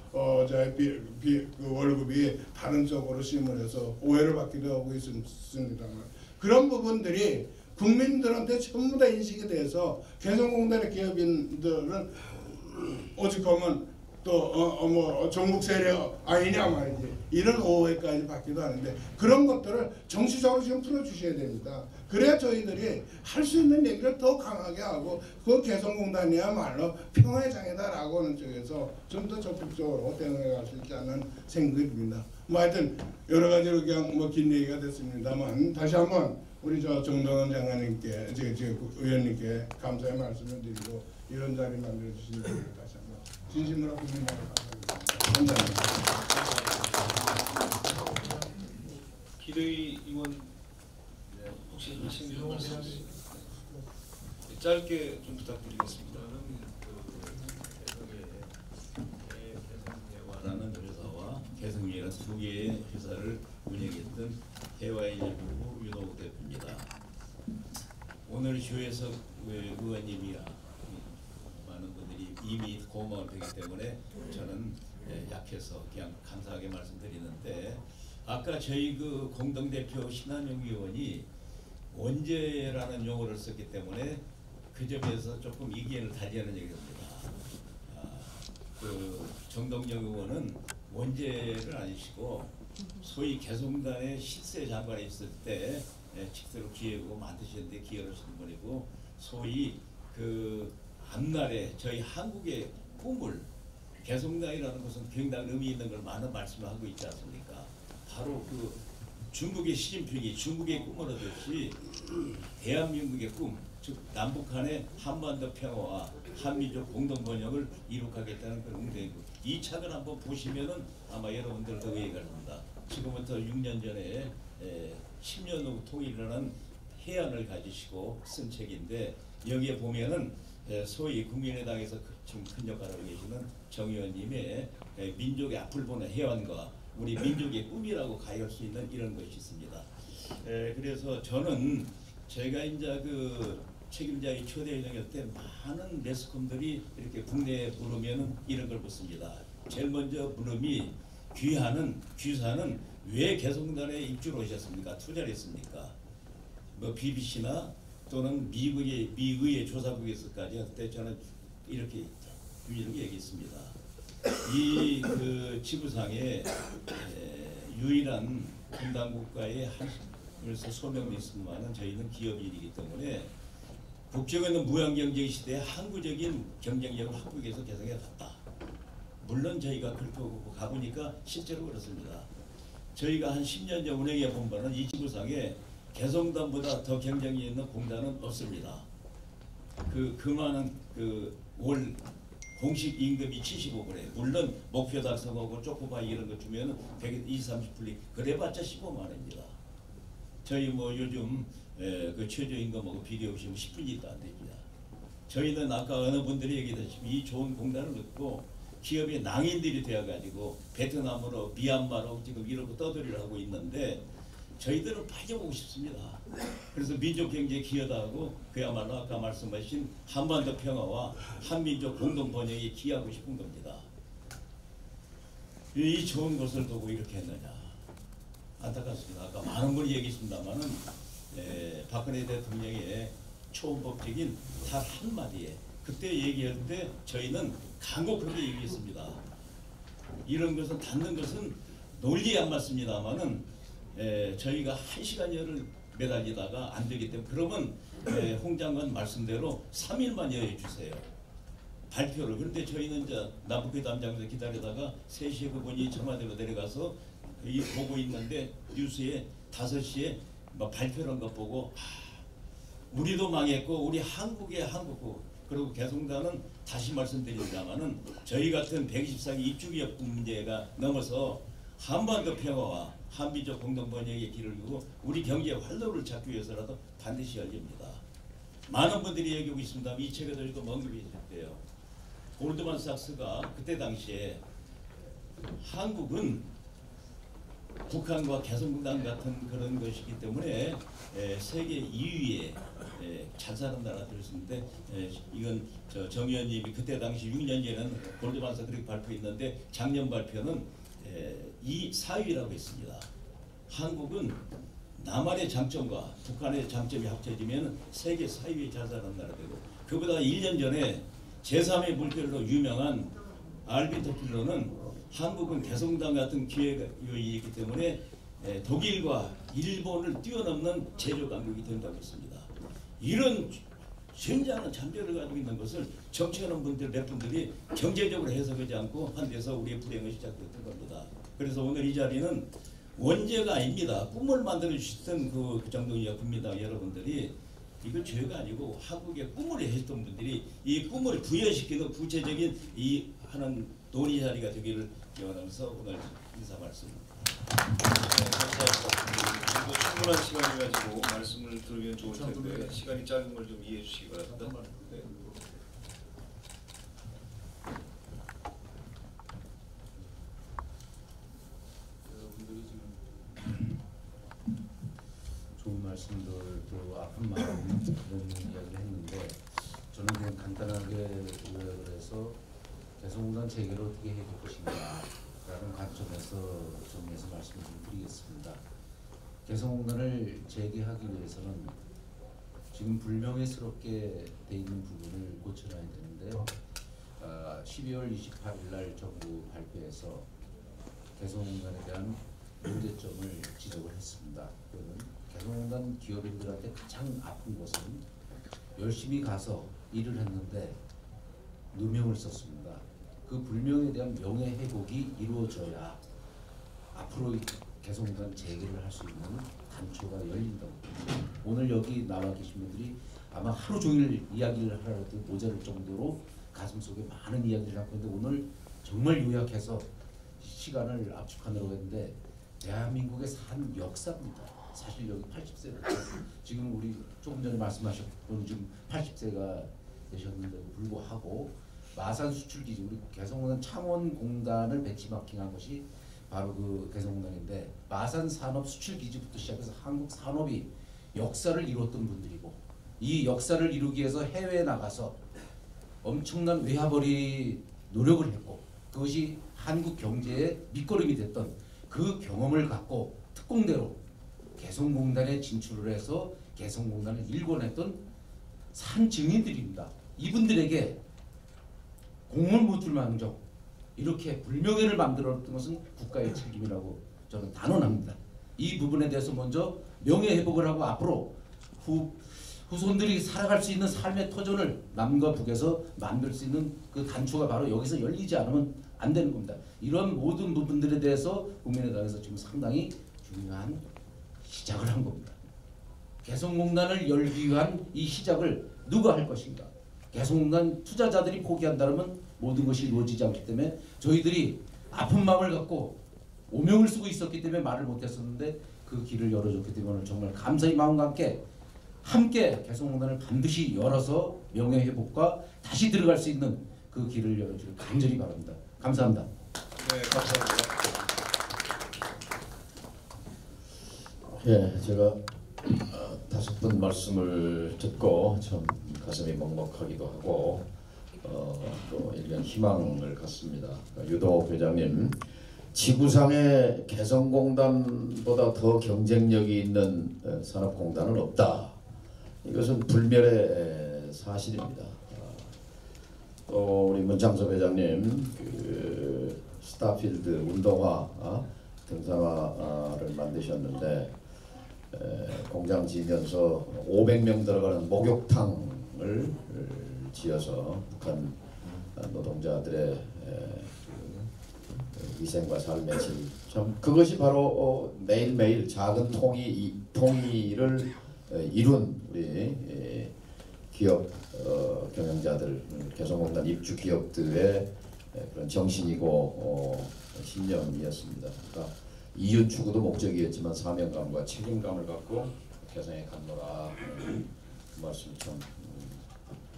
월급이 다른 쪽으로 심을 해서 오해를 받기도 하고 있습니다만, 그런 부분들이 국민들한테 전부 다 인식이 돼서 개성공단의 기업인들은 오죽하면 또 종북 세력 아니냐 말이지, 이런 오해까지 받기도 하는데, 그런 것들을 정치적으로 지금 풀어주셔야 됩니다. 그래야 저희들이 할 수 있는 얘기를 더 강하게 하고 그 개성공단이야말로 평화의 장이다라고 하는 쪽에서 좀 더 적극적으로 대응해 갈 수 있지 않는 생각이 듭니다. 하여튼 여러 가지로 그냥 긴 얘기가 됐습니다만, 다시 한번 우리 정동원 장관님께 의원님께 감사의 말씀을 드리고, 이런 자리 만들어 주신 분들 다시 한번 진심으로 국민들께 감사합니다. 기대의 의원 혹시 하시는 말씀 짧게 좀 부탁드리겠습니다. 개성대화라는 회사와 개성이라는 두 개의 회사를 운영했던 대화인일부 윤호국 대표입니다. 오늘 조혜석 의원님이야 많은 분들이 이미 고마울 테기 때문에 저는 약해서 그냥 감사하게 말씀드리는데, 아까 저희 공동대표 신한용 의원이 원죄라는 용어를 썼기 때문에 그 점에서 조금 이견을 달리하는 얘기입니다. 정동영 의원은 원죄를 아니시고 소위 개성공단의 실세 장관이 있을 때 직접 기획을 만드셨는데 기여를 하시는 분이고, 소위 앞날에 저희 한국의 꿈을, 개성공단이라는 것은 굉장히 의미 있는 걸 많은 말씀을 하고 있지 않습니까? 바로 중국의 시진핑이 중국의 꿈을 얻었듯이 대한민국의 꿈, 즉 남북한의 한반도 평화와 한민족 공동 번영을 이룩하겠다는 그런 의도이고, 이 책을 한번 보시면은 아마 여러분들도 이해가 됩니다. 지금부터 6년 전에 10년 후 통일이라는 해안을 가지시고 쓴 책인데, 여기에 보면은 소위 국민의당에서 지금 큰 역할을 하고 계시는 정 의원님의 민족의 앞을 보는 해안과 우리 민족의 꿈이라고 가할 수 있는 이런 것이 있습니다. 그래서 저는 제가 이제 책임자의 초대회견 때 많은 매스컴들이 이렇게 국내에 부르면은 이런 걸 묻습니다. 제일 먼저 물음이 귀사는 왜 개성공단에 입주를 오셨습니까? 투자를 했습니까? 뭐 BBC나 또는 미국의 조사국에서까지 그때 저는 이렇게 얘기했습니다. 이 그 지구상에 유일한 분단국가의 한에서 소명도 있습니다만 저희는 기업인이기 때문에 국제적으로 있는 무형경쟁 시대에 항구적인 경쟁력을 확보하기 위해서 개성에 갔다. 물론 저희가 그렇게 가보니까 실제로 그렇습니다. 저희가 한 10년 전 운영해 본 바는 이 지구상에 개성공단보다 더 경쟁력 있는 공단은 없습니다. 그만한 월 공식 임금이 75불에 물론 목표 달성하고 쪼꼬바이 이런 거 주면은 120-30불이 그래봤자 15만 원입니다. 저희 뭐 요즘 그 최저임금하고 비교 없이 10분이 안 됩니다. 저희는 아까 어느 분들이 얘기했다시피 이 좋은 공단을 얻고 기업의 낭인들이 되어가지고 베트남으로 미얀마로 지금 이러고 떠들이를 하고 있는데 저희들은 빠져보고 싶습니다. 그래서 민족경제에 기여하고 그야말로 아까 말씀하신 한반도 평화와 한민족 공동번영에 기여하고 싶은 겁니다. 이 좋은 것을 두고 이렇게 했느냐. 안타깝습니다. 아까 많은 분이 얘기했습니다만은 박근혜 대통령의 초원법적인 단 한마디에 그때 얘기할 때 저희는 간곡하게 얘기했습니다. 이런 것은 닫는 것은 논리에 안 맞습니다만은 저희가 1시간여를 매달리다가 안 되기 때문에 그러면 홍 장관 말씀대로 3일만 여해주세요. 발표를. 그런데 저희는 이제 남북회 담장에서 기다리다가 3시에 그분이 청와대로 내려가서 보고 있는데 뉴스에 5시에 막 발표한 것 보고 우리도 망했고 우리 한국의 한국고 그리고 개성공단은 다시 말씀드립니다만은 저희 같은 124기 입주기업 문제가 넘어서 한반도 평화와 한민족 공동번영의 길을 두고 우리 경제 활로를 찾기 위해서라도 반드시 열립니다. 많은 분들이 얘기하고 있습니다. 이 책에도 저희도 언급이 됐대요. 골드만삭스가 그때 당시에 한국은 북한과 개성공단 같은 그런 것이기 때문에 세계 2위에 잘 사는 나라 들었는데 이건 정 의원님이 그때 당시 6년 전에는 골드만삭스 그렇게 발표했는데 작년 발표는 4위라고 했습니다. 한국은 남한의 장점과 북한의 장점이 합쳐지면 세계 4위에 잘 사는 나라 되고 그보다 1년 전에 제3의 물결로 유명한 알비터필로는 한국은 개성공단 같은 기회가 있기 때문에 독일과 일본을 뛰어넘는 제조 강국이 된다고 했습니다. 이런 굉장한 잠재를 가지고 있는 것을 정치하는 분들 몇 분들이 경제적으로 해석하지 않고 한 데서 우리의 불행이 시작됐던 겁니다. 그래서 오늘 이 자리는 원죄가 아닙니다. 꿈을 만들어 주셨던 그 정동영 국민당 여러분들이 이거 죄가 아니고 한국의 꿈을 했던 분들이 이 꿈을 부여시키는 구체적인 이 하는 논의 자리가 되기를 기원하면서 오늘 인사 말씀입니다. 충분한 시간을 가지고 말씀을 들으면 좋을 텐데 시간이 짧은 걸 좀 이해해 주시기 바랍니다. 네. 좋은 말씀들도 아픈 마음 그런 이야기를 했는데 저는 그냥 간단하게 요약을 해서 개성공단 재개를 어떻게 해볼 것인가 라는 관점에서 정리해서 말씀을 좀 드리겠습니다. 개성공단을 재개하기 위해서는 지금 불명예스럽게 돼 있는 부분을 고쳐놔야 되는데요. 12월 28일 날 정부 발표에서 개성공단에 대한 문제점을 지적을 했습니다. 그거는 개성공단 기업인들한테 가장 아픈 것은 열심히 가서 일을 했는데 누명을 썼습니다. 그 불명에 대한 명예회복이 이루어져야 앞으로 개성공단 재개를 할 수 있는 단초가 열린다고 봅니다. 오늘 여기 나와 계신 분들이 아마 하루 종일 이야기를 하라도 모자랄 정도로 가슴속에 많은 이야기를 갖고 있는데 오늘 정말 요약해서 시간을 압축하느라고 했는데 대한민국의 산 역사입니다. 사실 여기 80세가 지금 우리 조금 전에 말씀하셨던 지금 80세가 되셨는데도 불구하고 마산 수출기지 우리 개성공단 창원공단을 벤치마킹한 것이 바로 그 개성공단인데 마산 산업 수출기지부터 시작해서 한국 산업이 역사를 이뤘던 분들이고 이 역사를 이루기 위해서 해외에 나가서 엄청난 외화벌이 노력을 했고 그것이 한국 경제의 밑거름이 됐던 그 경험을 갖고 특공대로 개성공단에 진출을 해서 개성공단을 일궈냈던 산 증인들입니다. 이분들에게 공을 못 줄 망정 이렇게 불명예를 만들었던 것은 국가의 책임이라고 저는 단언합니다. 이 부분에 대해서 먼저 명예회복을 하고 앞으로 후손들이 살아갈 수 있는 삶의 터전을 남과 북에서 만들 수 있는 그 단초가 바로 여기서 열리지 않으면 안 되는 겁니다. 이런 모든 부분들에 대해서 국민의당에서 지금 상당히 중요한 시작을 한 겁니다. 개성공단을 열기 위한 이 시작을 누가 할 것인가? 개성공단 투자자들이 포기한다면 모든 것이 이루어지지 않기 때문에 저희들이 아픈 마음을 갖고 오명을 쓰고 있었기 때문에 말을 못했었는데 그 길을 열어줬기 때문에 오늘 정말 감사의 마음과 함께 개성공단을 반드시 열어서 명예회복과 다시 들어갈 수 있는 그 길을 열어주길 간절히 바랍니다. 감사합니다. 네, 감사합니다. 예, 제가 5분 말씀을 듣고 참 가슴이 먹먹하기도 하고 또 일련 희망을 갖습니다. 유도 회장님, 지구상에 개성공단보다 더 경쟁력이 있는 산업공단은 없다. 이것은 불멸의 사실입니다. 또 우리 문창섭 회장님, 그 스타필드 운동화 등산화를 만드셨는데 공장 지으면서 500명 들어가는 목욕탕을 지어서 북한 노동자들의 위생과 삶의 질, 참 그것이 바로 매일매일 작은 통일을 이룬 우리 기업 경영자들, 개성공단 입주 기업들의 그런 정신이고 신념이었습니다. 그러니까 이윤 추구도 목적이었지만 사명감과 책임감을 갖고 개성에 갔노라, 그 말씀 참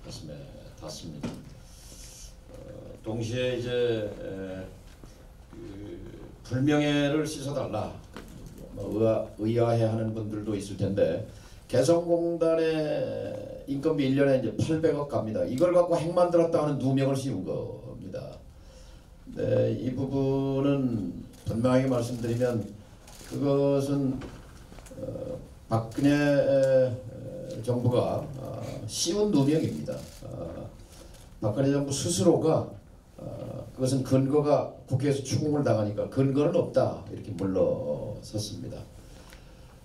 가슴에 닿습니다. 동시에 이제 그 불명예를 씻어달라 의아해하는 분들도 있을 텐데, 개성공단의 인건비 1년에 이제 800억 갑니다. 이걸 갖고 핵 만들었다 하는 누명을 씌운 겁니다. 네, 이 부분은 분명하게 말씀드리면 그것은 박근혜 정부가 씌운 누명입니다. 박근혜 정부 스스로가 그것은 근거가 국회에서 추궁을 당하니까 근거는 없다 이렇게 물러섰습니다.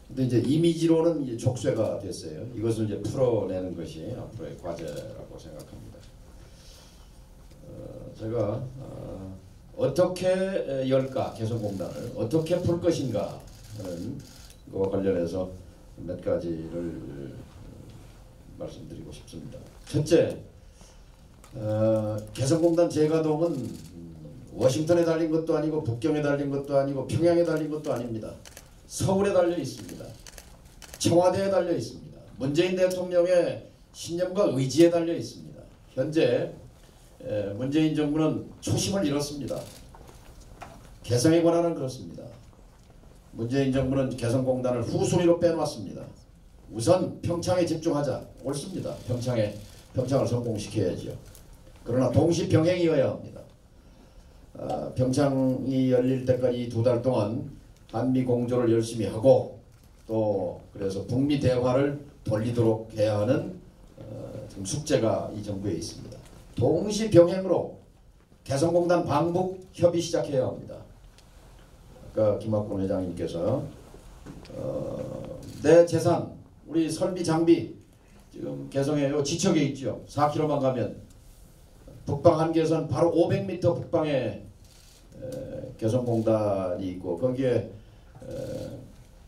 근데 이제 이미지로는 이제 족쇄가 됐어요. 이것을 이제 풀어내는 것이 앞으로의 과제라고 생각합니다. 제가 어떻게 열까, 개성공단을 어떻게 풀 것인가 하는 것과 관련해서 몇 가지를 말씀드리고 싶습니다. 첫째, 개성공단 재가동은 워싱턴에 달린 것도 아니고 북경에 달린 것도 아니고 평양에 달린 것도 아닙니다. 서울에 달려 있습니다. 청와대에 달려 있습니다. 문재인 대통령의 신념과 의지에 달려 있습니다. 현재 문재인 정부는 초심을 잃었습니다. 개성에 관한은 그렇습니다. 문재인 정부는 개성공단을 후순위로 빼놓았습니다. 우선 평창에 집중하자. 옳습니다. 평창을 성공시켜야죠. 그러나 동시 병행이어야 합니다. 평창이 열릴 때까지 2달 동안 한미 공조를 열심히 하고 또 그래서 북미 대화를 돌리도록 해야 하는 지금 숙제가 이 정부에 있습니다. 동시 병행으로 개성공단 방북 협의 시작해야 합니다. 아까 김학곤 회장님께서 내 재산, 우리 설비 장비 지금 개성에 요 지척에 있죠. 4km만 가면 북방 한계선 바로 500m 북방에 개성공단이 있고 거기에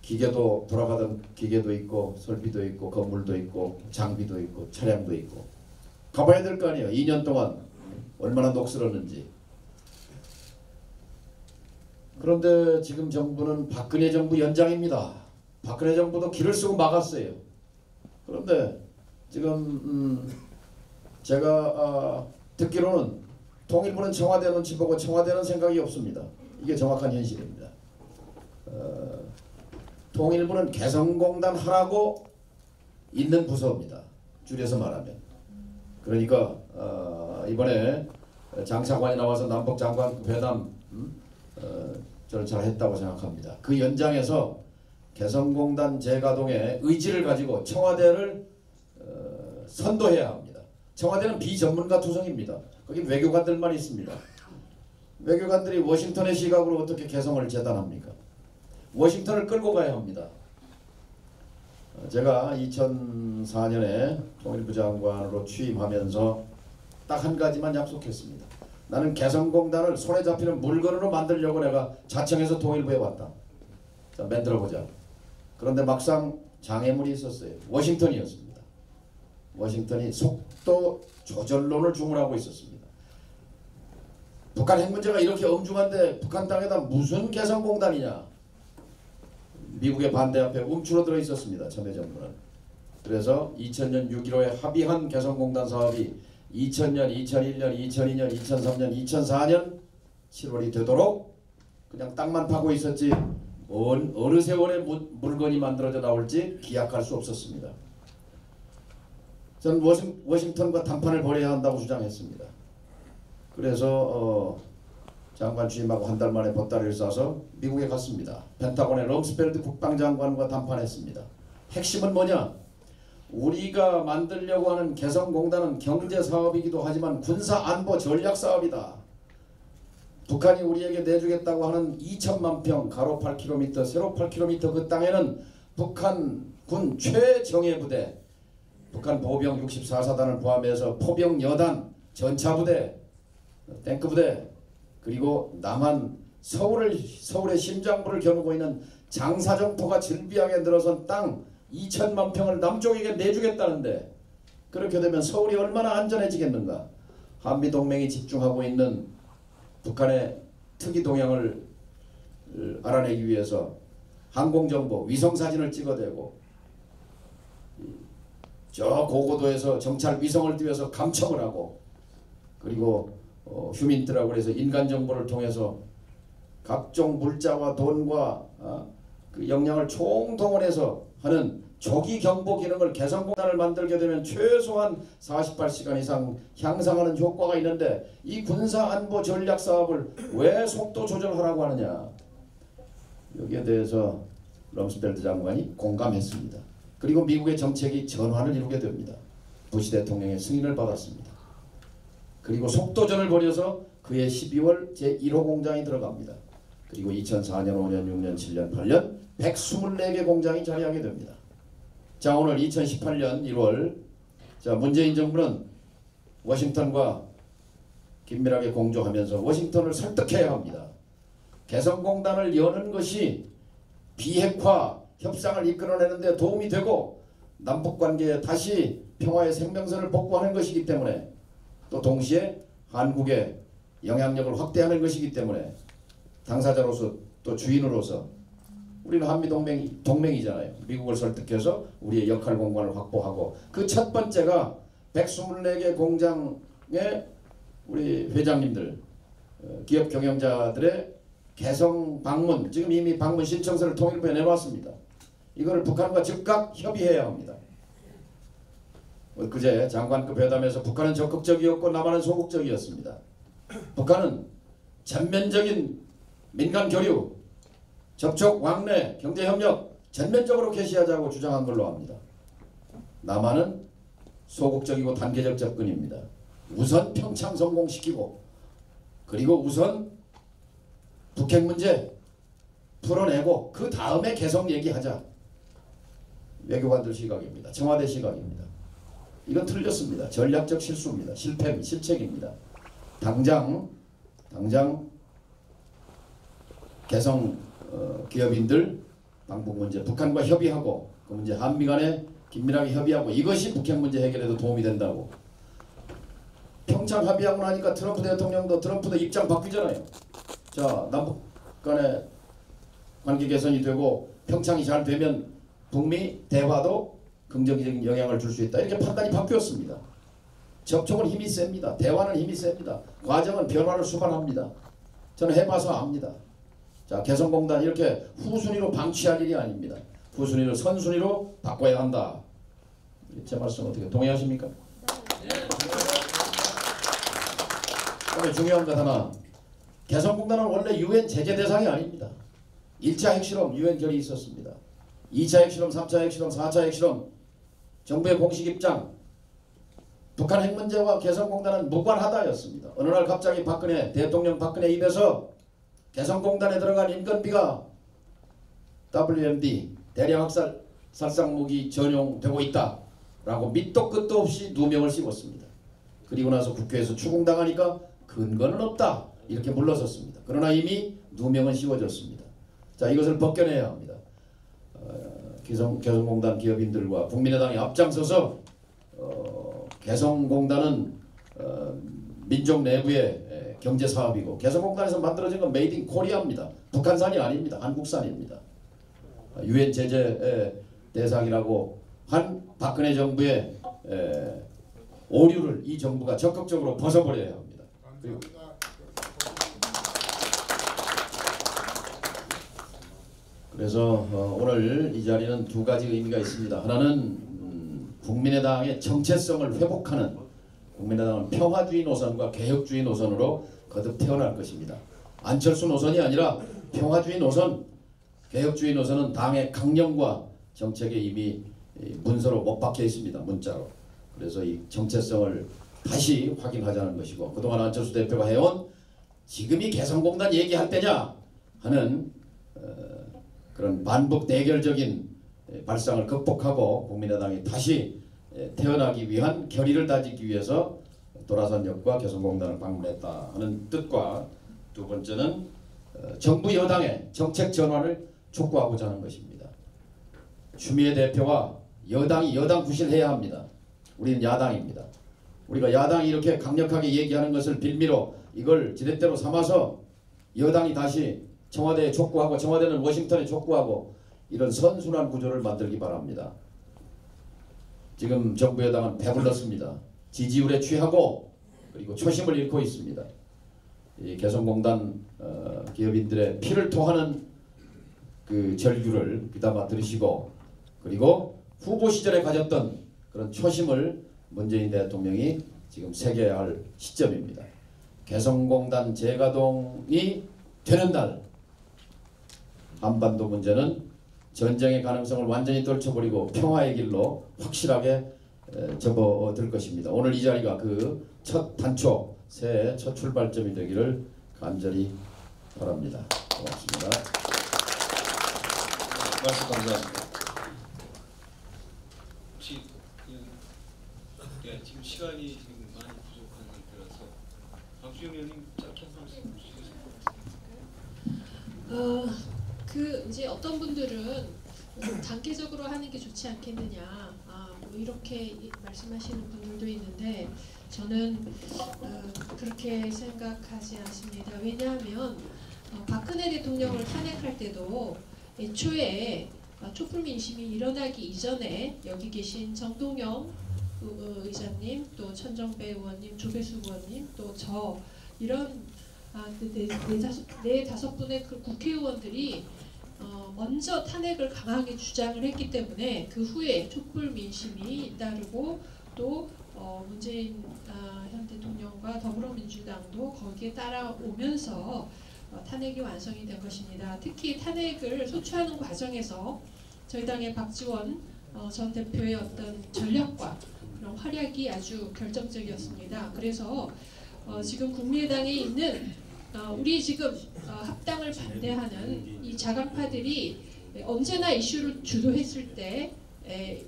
기계도 돌아가던 기계도 있고 설비도 있고 건물도 있고 장비도 있고 차량도 있고 가봐야 될 거 아니에요. 2년 동안 얼마나 녹슬었는지. 그런데 지금 정부는 박근혜 정부 연장입니다. 박근혜 정부도 길을 쓰고 막았어요. 그런데 지금 제가 듣기로는 통일부는 청와대 눈치 보고 청와대는 생각이 없습니다. 이게 정확한 현실입니다. 통일부는 개성공단 하라고 있는 부서입니다. 줄여서 말하면. 그러니까 이번에 장차관이 나와서 남북장관 회담 저는 잘했다고 생각합니다. 그 연장에서 개성공단 재가동의 의지를 가지고 청와대를 선도해야 합니다. 청와대는 비전문가 투성입니다. 거기 외교관들만 있습니다. 외교관들이 워싱턴의 시각으로 어떻게 개성을 재단합니까? 워싱턴을 끌고 가야 합니다. 제가 2004년에 통일부 장관으로 취임하면서 딱 한 가지만 약속했습니다. 나는 개성공단을 손에 잡히는 물건으로 만들려고 내가 자청해서 통일부에 왔다. 자, 만들어보자. 그런데 막상 장애물이 있었어요. 워싱턴이었습니다. 워싱턴이 속도 조절론을 주문하고 있었습니다. 북한 핵 문제가 이렇게 엄중한데 북한 땅에다 무슨 개성공단이냐. 미국의 반대 앞에 움츠러들어 있었습니다. 참여정부는. 그래서 2000년 6.15에 합의한 개성공단 사업이 2000년, 2001년, 2002년, 2003년, 2004년 7월이 되도록 그냥 땅만 파고 있었지 어느 세월에 물건이 만들어져 나올지 기약할 수 없었습니다. 저는 워싱턴과談판을 벌여야 한다고 주장했습니다. 그래서 장관 취임하고 한 달 만에 보따리를 싸서 미국에 갔습니다. 펜타곤의 럼스펠드 국방장관과談판했습니다. 핵심은 뭐냐? 우리가 만들려고 하는 개성공단은 경제사업이기도 하지만 군사안보 전략사업이다. 북한이 우리에게 내주겠다고 하는 2천만 평 가로 8km 세로 8km 그 땅에는 북한 군 최정예 부대 북한 보병 64사단을 포함해서 포병 여단 전차부대 탱크부대 그리고 남한 서울의 심장부를 겨누고 있는 장사정포가 즐비하게 늘어선 땅 2천만 평을 남쪽에게 내주겠다는데 그렇게 되면 서울이 얼마나 안전해지겠는가. 한미동맹이 집중하고 있는 북한의 특이 동향을 알아내기 위해서 항공정보 위성사진을 찍어대고 저 고고도에서 정찰 위성을 띄워서 감청을 하고 그리고 휴민트라고 해서 인간정보를 통해서 각종 물자와 돈과 그 역량을 총동원해서 하는 조기 경보 기능을 개성공단을 만들게 되면 최소한 48시간 이상 향상하는 효과가 있는데 이 군사안보 전략 사업을 왜 속도 조절하라고 하느냐. 여기에 대해서 럼스펠드 장관이 공감했습니다. 그리고 미국의 정책이 전환을 이루게 됩니다. 부시 대통령의 승인을 받았습니다. 그리고 속도전을 벌여서 그해 12월 제1호 공장이 들어갑니다. 그리고 2004년, 5년, 6년, 7년, 8년 124개 공장이 자리하게 됩니다. 자, 오늘 2018년 1월 자 문재인 정부는 워싱턴과 긴밀하게 공조하면서 워싱턴을 설득해야 합니다. 개성공단을 여는 것이 비핵화 협상을 이끌어내는 데 도움이 되고 남북관계에 다시 평화의 생명선을 복구하는 것이기 때문에 또 동시에 한국의 영향력을 확대하는 것이기 때문에 당사자로서 또 주인으로서 우리는 한미동맹이잖아요. 미국을 설득해서 우리의 역할 공간을 확보하고 그 첫 번째가 124개 공장의 우리 회장님들 기업 경영자들의 개성 방문 지금 이미 방문 신청서를 통일부에 내놨습니다. 이거를 북한과 즉각 협의해야 합니다. 그제 장관급 회담에서 북한은 적극적이었고 남한은 소극적이었습니다. 북한은 전면적인 민간 교류, 접촉, 왕래, 경제협력 전면적으로 개시하자고 주장한 걸로 압니다. 남한은 소극적이고 단계적 접근입니다. 우선 평창 성공시키고 그리고 우선 북핵 문제 풀어내고 그 다음에 개성 얘기하자. 외교관들 시각입니다. 청와대 시각입니다. 이건 틀렸습니다. 전략적 실수입니다. 실책입니다. 당장 개성 기업인들 방북 문제 북한과 협의하고 그 문제 한미 간에 긴밀하게 협의하고 이것이 북핵 문제 해결에도 도움이 된다고. 평창 합의하고 나니까 트럼프 대통령도 입장 바뀌잖아요. 자, 남북 간의 관계 개선이 되고 평창이 잘 되면 북미 대화도 긍정적인 영향을 줄 수 있다. 이렇게 판단이 바뀌었습니다. 접촉은 힘이 셉니다. 대화는 힘이 셉니다. 과정은 변화를 수반합니다. 저는 해봐서 압니다. 자, 개성공단 이렇게 후순위로 방치할 일이 아닙니다. 후순위로 선순위로 바꿔야 한다. 제 말씀 어떻게 동의하십니까? 네. 중요한 것 하나. 개성공단은 원래 유엔 제재 대상이 아닙니다. 1차 핵실험 유엔 결의 있었습니다. 2차 핵실험, 3차 핵실험, 4차 핵실험 정부의 공식 입장 북한 핵 문제와 개성공단은 무관하다였습니다. 어느 날 갑자기 대통령 박근혜 입에서 개성공단에 들어간 인건비가 WMD 대량 학살 살상무기 전용되고 있다라고 밑도 끝도 없이 누명을 씌웠습니다. 그리고 나서 국회에서 추궁당하니까 근거는 없다 이렇게 물러섰습니다. 그러나 이미 누명은 씌워졌습니다. 자, 이것을 벗겨내야 합니다. 개성공단 기업인들과 국민의당이 앞장서서 개성공단은 민족 내부의 경제 사업이고 개성공단에서 만들어진 건 메이드 인 코리아입니다. 북한산이 아닙니다. 한국산입니다. 유엔 제재 대상이라고 한 박근혜 정부의 오류를 이 정부가 적극적으로 벗어버려야 합니다. 그리고 그래서 오늘 이 자리는 두 가지 의미가 있습니다. 하나는 국민의당의 정체성을 회복하는 국민의당은 평화주의 노선과 개혁주의 노선으로 거듭 태어날 것입니다. 안철수 노선이 아니라 평화주의 노선, 개혁주의 노선은 당의 강령과 정책에 이미 문서로 못 박혀 있습니다. 문자로. 그래서 이 정체성을 다시 확인하자는 것이고 그동안 안철수 대표가 해온 지금이 개성공단 얘기할 때냐 하는 그런 반복 대결적인 발상을 극복하고 국민의당이 다시 태어나기 위한 결의를 다지기 위해서 도라산역과 개성공단을 방문했다 하는 뜻과 두 번째는 정부 여당의 정책 전환을 촉구하고자 하는 것입니다. 추미애 대표와 여당이 여당 구실해야 합니다. 우리는 야당입니다. 우리가 야당이 이렇게 강력하게 얘기하는 것을 빌미로 이걸 지렛대로 삼아서 여당이 다시 청와대에 촉구하고 청와대는 워싱턴에 촉구하고 이런 선순환 구조를 만들기 바랍니다. 지금 정부 여당은 배불렀습니다. 지지율에 취하고 그리고 초심을 잃고 있습니다. 이 개성공단 기업인들의 피를 토하는 그 절규를 귀담아 들으시고 그리고 후보 시절에 가졌던 그런 초심을 문재인 대통령이 지금 새겨야 할 시점입니다. 개성공단 재가동이 되는 날 한반도 문제는 전쟁의 가능성을 완전히 떨쳐버리고 평화의 길로 확실하게 접어들 것입니다. 오늘 이 자리가 그 첫 단초, 새해 첫 출발점이 되기를 간절히 바랍니다. 고맙습니다. 말씀 감사합니다. 혹시 지금 시간이 지금 많이 부족한 상태라서 박주영 의원님 짧게 한 말씀 주시겠습니까? 이제 어떤 분들은 단계적으로 하는 게 좋지 않겠느냐, 뭐 이렇게 말씀하시는 분들도 있는데 저는 그렇게 생각하지 않습니다. 왜냐하면 박근혜 대통령을 탄핵할 때도 애초에 촛불 민심이 일어나기 이전에 여기 계신 정동영 의장님, 또 천정배 의원님, 조배수 의원님, 또 저 이런 네 다섯 분의 그 국회의원들이 먼저 탄핵을 강하게 주장을 했기 때문에 그 후에 촛불 민심이 잇따르고 또 문재인 현 대통령과 더불어민주당도 거기에 따라오면서 탄핵이 완성이 된 것입니다. 특히 탄핵을 소추하는 과정에서 저희 당의 박지원 전 대표의 어떤 전략과 그런 활약이 아주 결정적이었습니다. 그래서 지금 국민의당에 있는 우리 지금 합당을 반대하는 이 자강파들이 언제나 이슈를 주도했을 때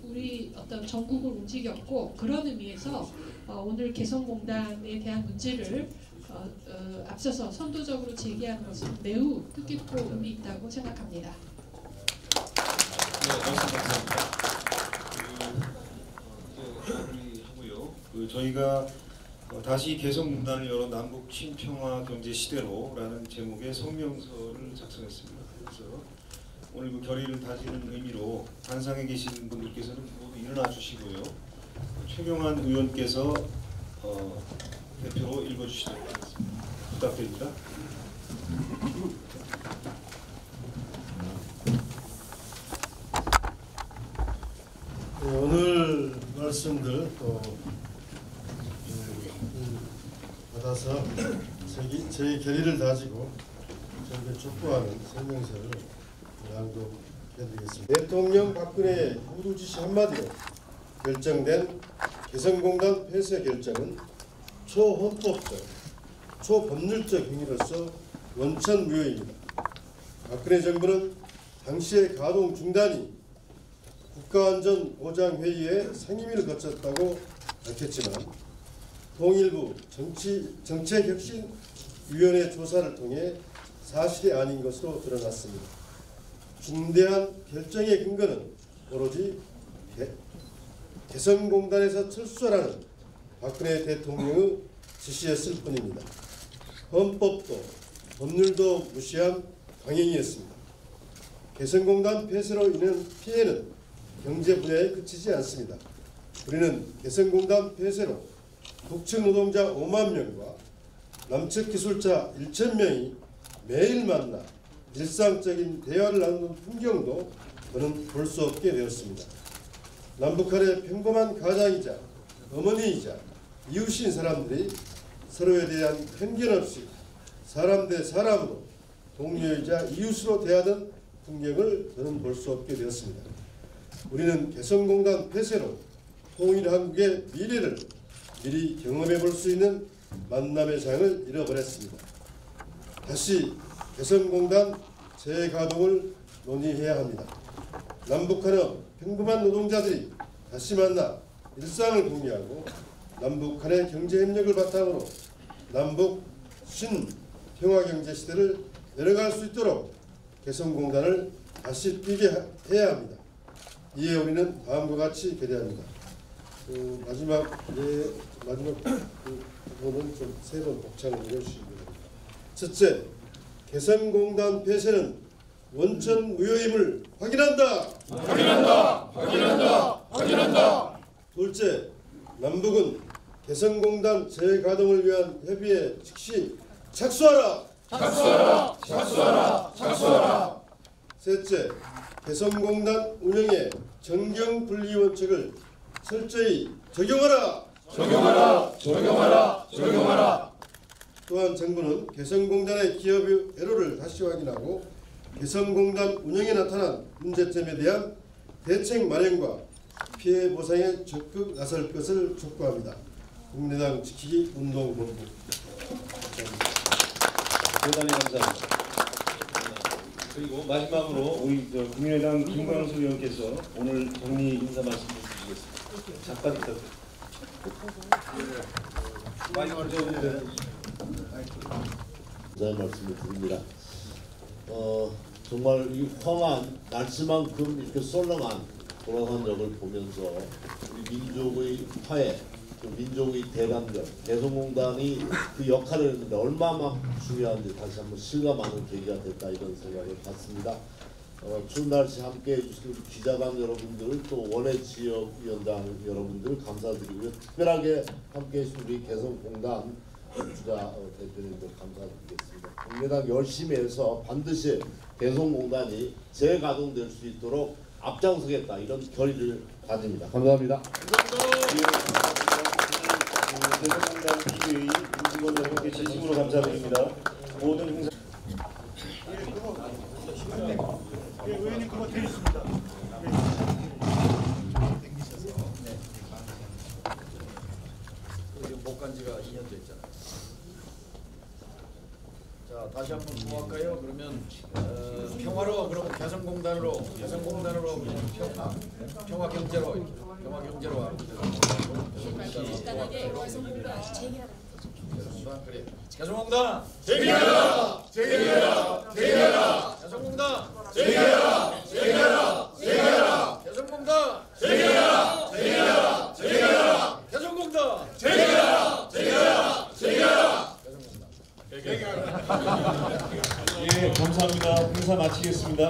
우리 어떤 전국을 움직였고 그런 의미에서 오늘 개성공단에 대한 문제를 앞서서 선도적으로 제기하는 것은 매우 뜻깊고 의미 있다고 생각합니다. 네, 말씀 감사합니다. 하고요. 저희가 다시 개성공단을 열어 남북 친평화 경제 시대로라는 제목의 성명서를 작성했습니다. 그래서 오늘 그 결의를 다지는 의미로 단상에 계신 분들께서는 모두 일어나 주시고요. 최경환 의원께서 대표로 읽어주시도록 하겠습니다. 부탁드립니다. 네, 오늘 말씀들 또 받아서 제 결의를 다지고 저에게 촉구하는 성명서를 낭독해드리겠습니다. 대통령 박근혜의 후두지시 한마디로 결정된 개성공단 폐쇄 결정은 초헌법적, 초법률적 행위로서 원천무효입니다. 박근혜 정부는 당시의 가동 중단이 국가안전보장회의의 상임위를 거쳤다고 밝혔지만 통일부 정책혁신위원회 조사를 통해 사실이 아닌 것으로 드러났습니다. 중대한 결정의 근거는 오로지 개성공단에서 철수하라는 박근혜 대통령의 지시였을 뿐입니다. 헌법도 법률도 무시한 강행이었습니다. 개성공단 폐쇄로 인한 피해는 경제 분야에 그치지 않습니다. 우리는 개성공단 폐쇄로 북측 노동자 5만 명과 남측 기술자 1,000명이 매일 만나 일상적인 대화를 나누는 풍경도 저는 볼 수 없게 되었습니다. 남북한의 평범한 가장이자 어머니이자 이웃인 사람들이 서로에 대한 편견 없이 사람 대 사람으로 동료이자 이웃으로 대하던 풍경을 저는 볼 수 없게 되었습니다. 우리는 개성공단 폐쇄로 통일 한국의 미래를 미리 경험해 볼 수 있는 만남의 장을 잃어버렸습니다. 다시 개성공단 재가동을 논의해야 합니다. 남북한의 평범한 노동자들이 다시 만나 일상을 공유하고 남북한의 경제협력을 바탕으로 남북 신평화경제 시대를 내려갈 수 있도록 개성공단을 다시 뛰게 해야 합니다. 이에 우리는 다음과 같이 결의합니다. 마지막 부분은 좀 세 번 복창을 해주시기 바랍니다. 첫째, 개성공단 폐쇄는 원천 무효임을 확인한다. 확인한다. 둘째, 남북은 개성공단 재가동을 위한 협의에 즉시 착수하라. 셋째, 개성공단 운영의 정경분리 원칙을 철저히 적용하라. 또한 정부는 개성공단의 기업의 애로를 다시 확인하고 개성공단 운영에 나타난 문제점에 대한 대책 마련과 피해 보상에 적극 나설 것을 촉구합니다. 국민의당 지키기 운동본부. 대단히 감사합니다. 그리고 마지막으로 우리 국민의당 김광수 의원께서 오늘 정리 인사 말씀 해주시겠습니다. 잠깐 부탁드립니다. 네, 말씀을 드립니다. 정말 이 험한 날씨만큼 이렇게 썰렁한 돌아간적을 보면서 우리 민족의 화해, 민족의 대단결, 개성공단이 그 역할을 했는데 얼마나 중요한지 다시 한번 실감하는 계기가 됐다 이런 생각을 갖습니다. 추운 날씨 함께 해주신 우리 기자단 여러분들 또 원외 지역위원장 여러분들 감사드리고요. 특별하게 함께 해주신 우리 개성공단 주자 대표님들 감사드리겠습니다. 국민의당 열심히 해서 반드시 개성공단이 재가동될 수 있도록 앞장서겠다 이런 결의를 가집니다. 감사합니다. 개성공단 PB의 임직원 여러분께 진심으로 감사드립니다. 모든 행사 의원님 그거 드리겠습니다. 못 간 지가 2년 됐잖아요. 자, 다시 한번 통화할까요? 그러면 평화로 그럼 개성공단으로 평화경제로 그래. 개성공단 재개하라. 개성공단 재개하라. 개성공단 재개하라. 개성공단 예, 감사합니다. 행사 마치겠습니다.